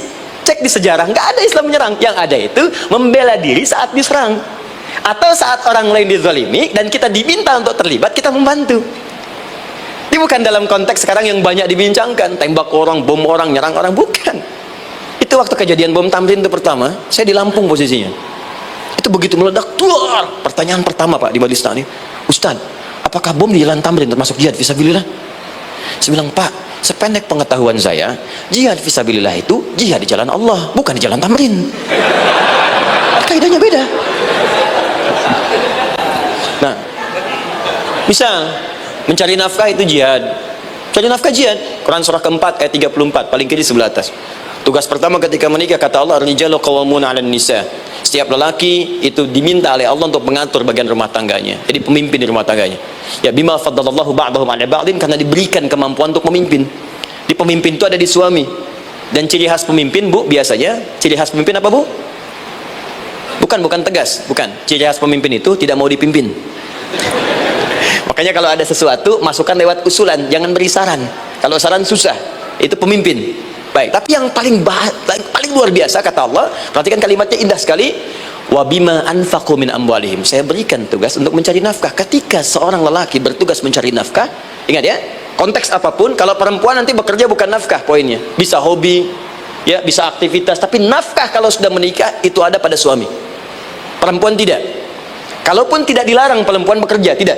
Cek di sejarah, nggak ada Islam menyerang. Yang ada itu membela diri saat diserang, atau saat orang lain dizalimi dan kita diminta untuk terlibat, kita membantu. Ini bukan dalam konteks sekarang yang banyak dibincangkan, tembak orang, bom orang, nyerang orang, bukan. Itu waktu kejadian bom Tamrin itu pertama, saya di Lampung posisinya. Itu begitu meledak, tuar. Pertanyaan pertama Pak di Badistan ini, Ustaz, apakah bom di Jalan Tamrin termasuk jihad fisabilillah? Saya bilang, Pak, sependek pengetahuan saya, jihad fisabilillah itu jihad di jalan Allah, bukan di jalan tamrin. Kaidahnya beda. Nah, misal mencari nafkah itu jihad. Cari nafkah jihad. Quran surah keempat ayat 34, paling kiri sebelah atas. Tugas pertama ketika menikah, kata Allah, ar-rijalu qawwamuna 'alan nisa. Setiap lelaki itu diminta oleh Allah untuk mengatur bagian rumah tangganya. Jadi pemimpin di rumah tangganya. Ya bima faddalallahu ba'dahum 'ala ba'din, karena diberikan kemampuan untuk memimpin. Di pemimpin itu ada di suami. Dan ciri khas pemimpin, Bu, biasanya ciri khas pemimpin apa, Bu? Bukan tegas, bukan. Ciri khas pemimpin itu tidak mau dipimpin. Makanya kalau ada sesuatu, masukkan lewat usulan, jangan beri saran. Kalau saran susah, itu pemimpin. Baik, tapi yang paling luar biasa kata Allah, perhatikan kalimatnya indah sekali. Wa bima anfaqu min amwalihim. Saya berikan tugas untuk mencari nafkah. Ketika seorang lelaki bertugas mencari nafkah, ingat ya, konteks apapun, kalau perempuan nanti bekerja bukan nafkah poinnya. Bisa hobi, ya, bisa aktivitas, tapi nafkah kalau sudah menikah itu ada pada suami. Perempuan tidak. Kalaupun tidak dilarang perempuan bekerja, tidak.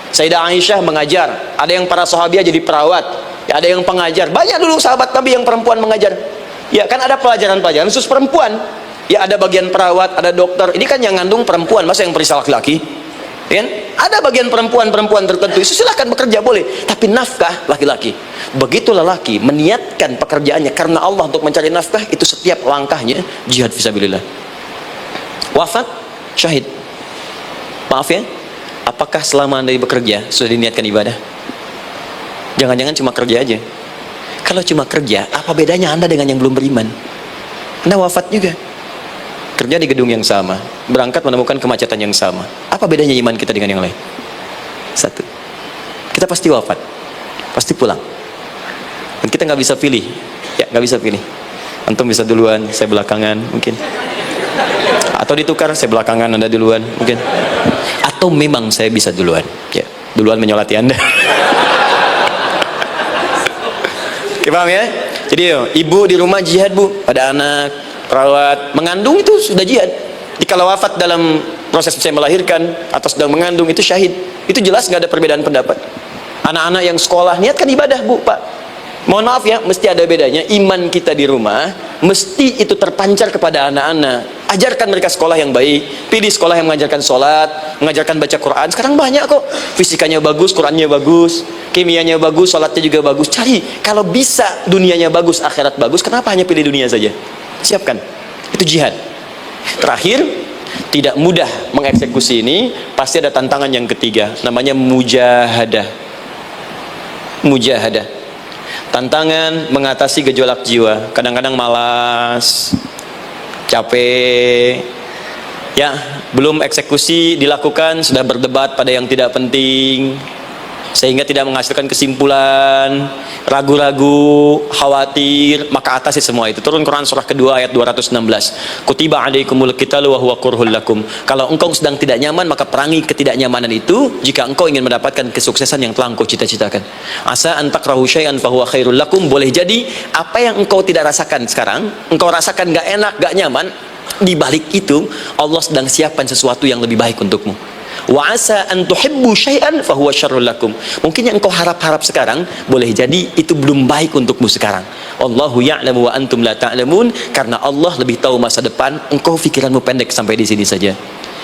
Sayyidah Aisyah mengajar, ada yang para sahabiah jadi perawat, ya, ada yang pengajar. Banyak dulu sahabat Nabi yang perempuan mengajar. Ya, kan ada pelajaran-pelajaran khusus perempuan. Ya, ada bagian perawat, ada dokter. Ini kan yang ngandung perempuan, masa yang periksa laki-laki? Ya, ada bagian perempuan tertentu. Itu silahkan bekerja, boleh. Tapi nafkah laki-laki. Begitu lelaki meniatkan pekerjaannya karena Allah untuk mencari nafkah, itu setiap langkahnya jihad fisabilillah. Wafat, syahid. Maaf ya, apakah selama Anda bekerja sudah diniatkan ibadah? Jangan-jangan cuma kerja aja. Kalau cuma kerja, apa bedanya Anda dengan yang belum beriman? Anda wafat juga, kerja di gedung yang sama, berangkat menemukan kemacetan yang sama. Apa bedanya iman kita dengan yang lain? Satu, kita pasti wafat, pasti pulang. Dan kita nggak bisa pilih, ya nggak bisa pilih. Antum bisa duluan, saya belakangan mungkin. Atau ditukar, saya belakangan, Anda duluan mungkin. Atau memang saya bisa duluan, ya, duluan menyolati Anda. Ya, paham ya? Jadi ibu di rumah jihad, Bu, pada anak, perawat, mengandung itu sudah jihad. Jadi kalau wafat dalam proses saya melahirkan atau sedang mengandung itu syahid. Itu jelas nggak ada perbedaan pendapat. Anak-anak yang sekolah niatkan ibadah, Bu, Pak. Mohon maaf ya, mesti ada bedanya. Iman kita di rumah mesti itu terpancar kepada anak-anak. Ajarkan mereka sekolah yang baik. Pilih sekolah yang mengajarkan sholat, mengajarkan baca Quran. Sekarang banyak kok, fisikanya bagus, Qurannya bagus, kimianya bagus, sholatnya juga bagus. Cari, kalau bisa dunianya bagus, akhirat bagus, kenapa hanya pilih dunia saja? Siapkan, itu jihad. Terakhir, tidak mudah mengeksekusi ini. Pasti ada tantangan yang ketiga, namanya mujahadah. Mujahadah, tantangan mengatasi gejolak jiwa. Kadang-kadang malas, capek, ya, belum eksekusi dilakukan sudah berdebat pada yang tidak penting, sehingga tidak menghasilkan kesimpulan, ragu-ragu, khawatir. Maka atasi semua itu. Turun Quran surah kedua ayat 216. Kutiba alaikumul qitalu wa huwa kurhul lakum. Kalau engkau sedang tidak nyaman, maka perangi ketidaknyamanan itu jika engkau ingin mendapatkan kesuksesan yang telah engkau cita-citakan. Asa an takrahu syai'an fa huwa khairul lakum. Boleh jadi apa yang engkau tidak rasakan sekarang, engkau rasakan gak enak, gak nyaman, di balik itu Allah sedang siapkan sesuatu yang lebih baik untukmu. Wa asa an tuhibbu syai'an fa huwa syarrul lakum. Mungkin yang engkau harap-harap sekarang boleh jadi itu belum baik untukmu sekarang. Allahu ya'lamu wa antum la ta'lamun. Karena Allah lebih tahu masa depan, engkau pikiranmu pendek sampai di sini saja.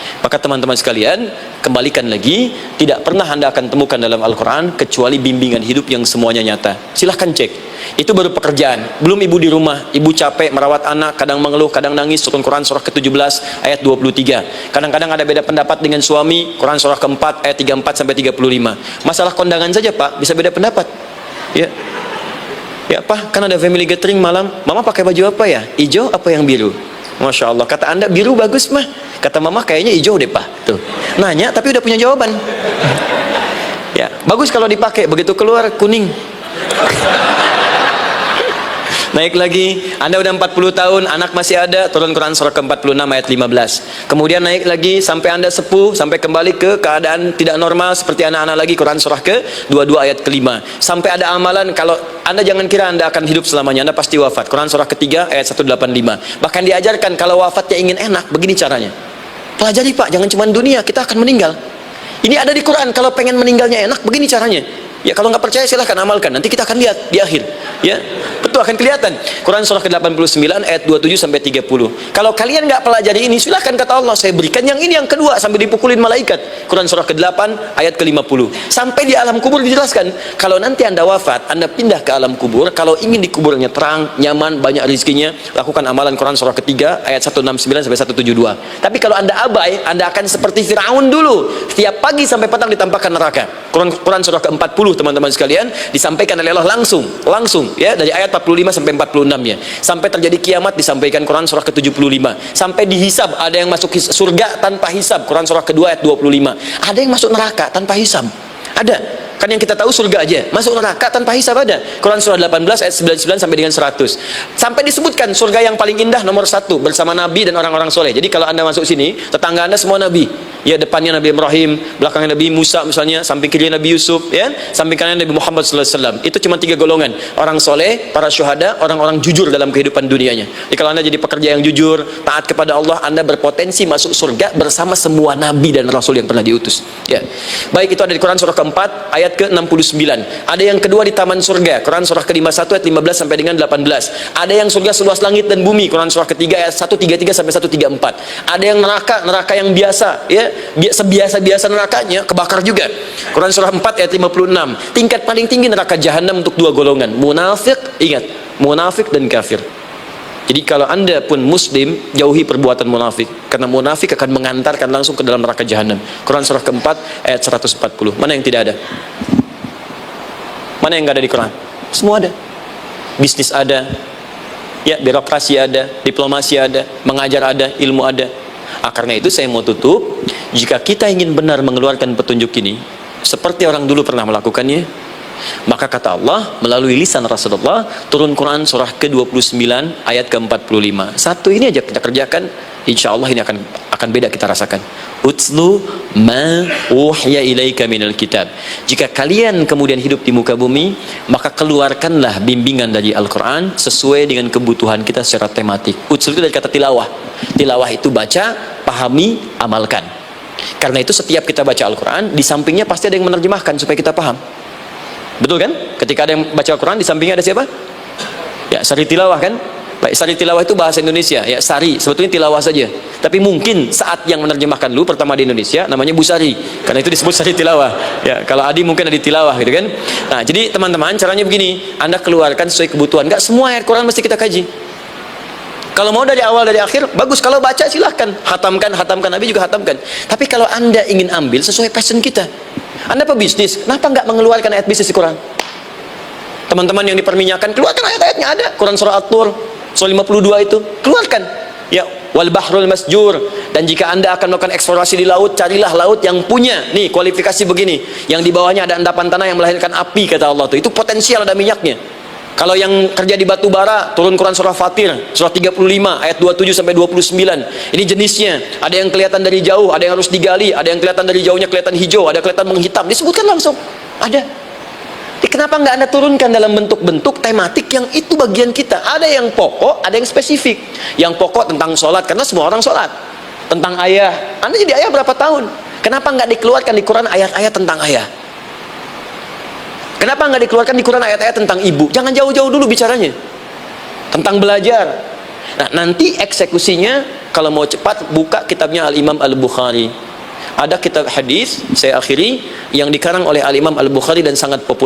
Maka teman-teman sekalian, kembalikan lagi, tidak pernah Anda akan temukan dalam Al-Quran kecuali bimbingan hidup yang semuanya nyata. Silahkan cek, itu baru pekerjaan. Belum ibu di rumah, ibu capek merawat anak, kadang mengeluh, kadang nangis. Turun Quran surah ke-17 ayat 23. Kadang-kadang ada beda pendapat dengan suami. Quran surah ke-4 ayat 34 sampai 35. Masalah kondangan saja, Pak, bisa beda pendapat. Ya, ya Pak, kan ada family gathering malam, Mama pakai baju apa ya? Hijau apa yang biru? Masya Allah, kata Anda biru bagus mah, kata Mama kayaknya hijau deh Pak. Tuh, nanya tapi udah punya jawaban. Ya, bagus kalau dipakai, begitu keluar kuning. Naik lagi, Anda udah 40 tahun, anak masih ada, turun Quran surah ke-46 ayat 15. Kemudian naik lagi sampai Anda sepuh, sampai kembali ke keadaan tidak normal seperti anak-anak lagi, Quran surah ke-22 ayat ke-5. Sampai ada amalan, kalau Anda jangan kira Anda akan hidup selamanya, Anda pasti wafat. Quran surah ke-3 ayat 185. Bahkan diajarkan kalau wafatnya ingin enak, begini caranya. Pelajari Pak, jangan cuma dunia, kita akan meninggal. Ini ada di Quran, kalau pengen meninggalnya enak, begini caranya. Ya kalau nggak percaya silahkan amalkan. Nanti kita akan lihat di akhir. Ya, betul akan kelihatan. Quran surah ke-89 ayat 27 sampai 30. Kalau kalian nggak pelajari ini, silahkan kata Allah, saya berikan yang ini yang kedua sampai dipukulin malaikat. Quran surah ke-8 ayat ke-50. Sampai di alam kubur dijelaskan, kalau nanti Anda wafat, Anda pindah ke alam kubur, kalau ingin di kuburnya terang, nyaman, banyak rezekinya, lakukan amalan Quran surah ketiga ayat 169 sampai 172. Tapi kalau Anda abai, Anda akan seperti Firaun dulu. Setiap pagi sampai petang ditampakkan neraka. Quran surah ke-40 teman-teman sekalian disampaikan oleh Allah langsung ya, dari ayat 45 sampai 46 ya. Sampai terjadi kiamat disampaikan Quran surah ke-75. Sampai dihisab, ada yang masuk surga tanpa hisab, Quran surah kedua ayat 25. Ada yang masuk neraka tanpa hisab. Ada. Kan yang kita tahu surga aja, masuk neraka tanpa hisab ada. Quran surah 18 ayat 99 sampai dengan 100. Sampai disebutkan surga yang paling indah nomor 1 bersama Nabi dan orang-orang soleh. Jadi kalau Anda masuk sini, tetangga Anda semua Nabi. Ya, depannya Nabi Ibrahim, belakangnya Nabi Musa misalnya, samping kiri Nabi Yusuf, ya, samping kanan Nabi Muhammad SAW. Itu cuma 3 golongan: orang soleh, para syuhada, orang-orang jujur dalam kehidupan dunianya. Jadi kalau Anda jadi pekerja yang jujur, taat kepada Allah, Anda berpotensi masuk surga bersama semua Nabi dan Rasul yang pernah diutus. Ya, baik itu ada di Quran surah keempat ayat ke-69. Ada yang kedua di taman surga, Quran surah ke-51 ayat 15 sampai dengan 18. Ada yang surga seluas langit dan bumi, Quran surah ketiga ayat 133 sampai 134. Ada yang neraka yang biasa, ya, sebiasa-biasa nerakanya kebakar juga, Quran surah 4 ayat 56. Tingkat paling tinggi neraka jahanam untuk 2 golongan, munafik, ingat, munafik dan kafir. Jadi kalau Anda pun muslim, jauhi perbuatan munafik, karena munafik akan mengantarkan langsung ke dalam neraka jahanam. Quran surah keempat ayat 140. Mana yang tidak ada? Mana yang nggak ada di Quran? Semua ada. Bisnis ada, ya, birokrasi ada, diplomasi ada, mengajar ada, ilmu ada. Karena itu saya mau tutup, jika kita ingin benar mengeluarkan petunjuk ini seperti orang dulu pernah melakukannya, maka kata Allah melalui lisan Rasulullah, turun Quran surah ke-29 ayat ke-45. Satu ini aja kita kerjakan, insya Allah ini akan beda kita rasakan. Utlu ma uhya ilaika minal kitab. Jika kalian kemudian hidup di muka bumi, maka keluarkanlah bimbingan dari Al-Quran sesuai dengan kebutuhan kita secara tematik. Utlu itu dari kata tilawah. Tilawah itu baca, pahami, amalkan. Karena itu setiap kita baca Al-Quran, di sampingnya pasti ada yang menerjemahkan supaya kita paham. Betul kan? Ketika ada yang baca Al-Quran, di sampingnya ada siapa? Ya, sari tilawah kan? Baik, sari tilawah itu bahasa Indonesia. Ya, sari, sebetulnya tilawah saja. Tapi mungkin saat yang menerjemahkan dulu pertama di Indonesia namanya Bu Sari. Karena itu disebut sari tilawah. Ya, kalau Adi mungkin ada tilawah gitu kan. Nah, jadi teman-teman, caranya begini, Anda keluarkan sesuai kebutuhan. Enggak semua ayat Quran mesti kita kaji. Kalau mau dari awal dari akhir, bagus. Kalau baca silahkan, hatamkan, Nabi juga hatamkan. Tapi kalau Anda ingin ambil sesuai passion kita, Anda pebisnis, kenapa nggak mengeluarkan ayat bisnis di Quran? Teman-teman yang diperminyakan, keluarkan ayat-ayatnya ada. Quran surah At-Tur, surah 52 itu, keluarkan. Ya, wal bahrul masjur. Dan jika Anda akan melakukan eksplorasi di laut, carilah laut yang punya, nih, kualifikasi begini. Yang di bawahnya ada endapan tanah yang melahirkan api, kata Allah tuh. Itu potensial ada minyaknya. Kalau yang kerja di batu bara, turun Quran surah Fatir, surah 35 ayat 27 sampai 29. Ini jenisnya. Ada yang kelihatan dari jauh, ada yang harus digali, ada yang kelihatan dari jauhnya kelihatan hijau, ada kelihatan menghitam. Disebutkan langsung. Ada. Jadi kenapa nggak Anda turunkan dalam bentuk-bentuk tematik yang itu bagian kita? Ada yang pokok, ada yang spesifik. Yang pokok tentang sholat, karena semua orang sholat. Tentang ayah. Anda jadi ayah berapa tahun? Kenapa nggak dikeluarkan di Quran ayat-ayat tentang ayah? Kenapa nggak dikeluarkan di Quran ayat-ayat tentang ibu? Jangan jauh-jauh dulu bicaranya. Tentang belajar. Nah, nanti eksekusinya, kalau mau cepat, buka kitabnya Al-Imam Al-Bukhari. Ada kitab hadis, saya akhiri, yang dikarang oleh Al-Imam Al-Bukhari dan sangat populer.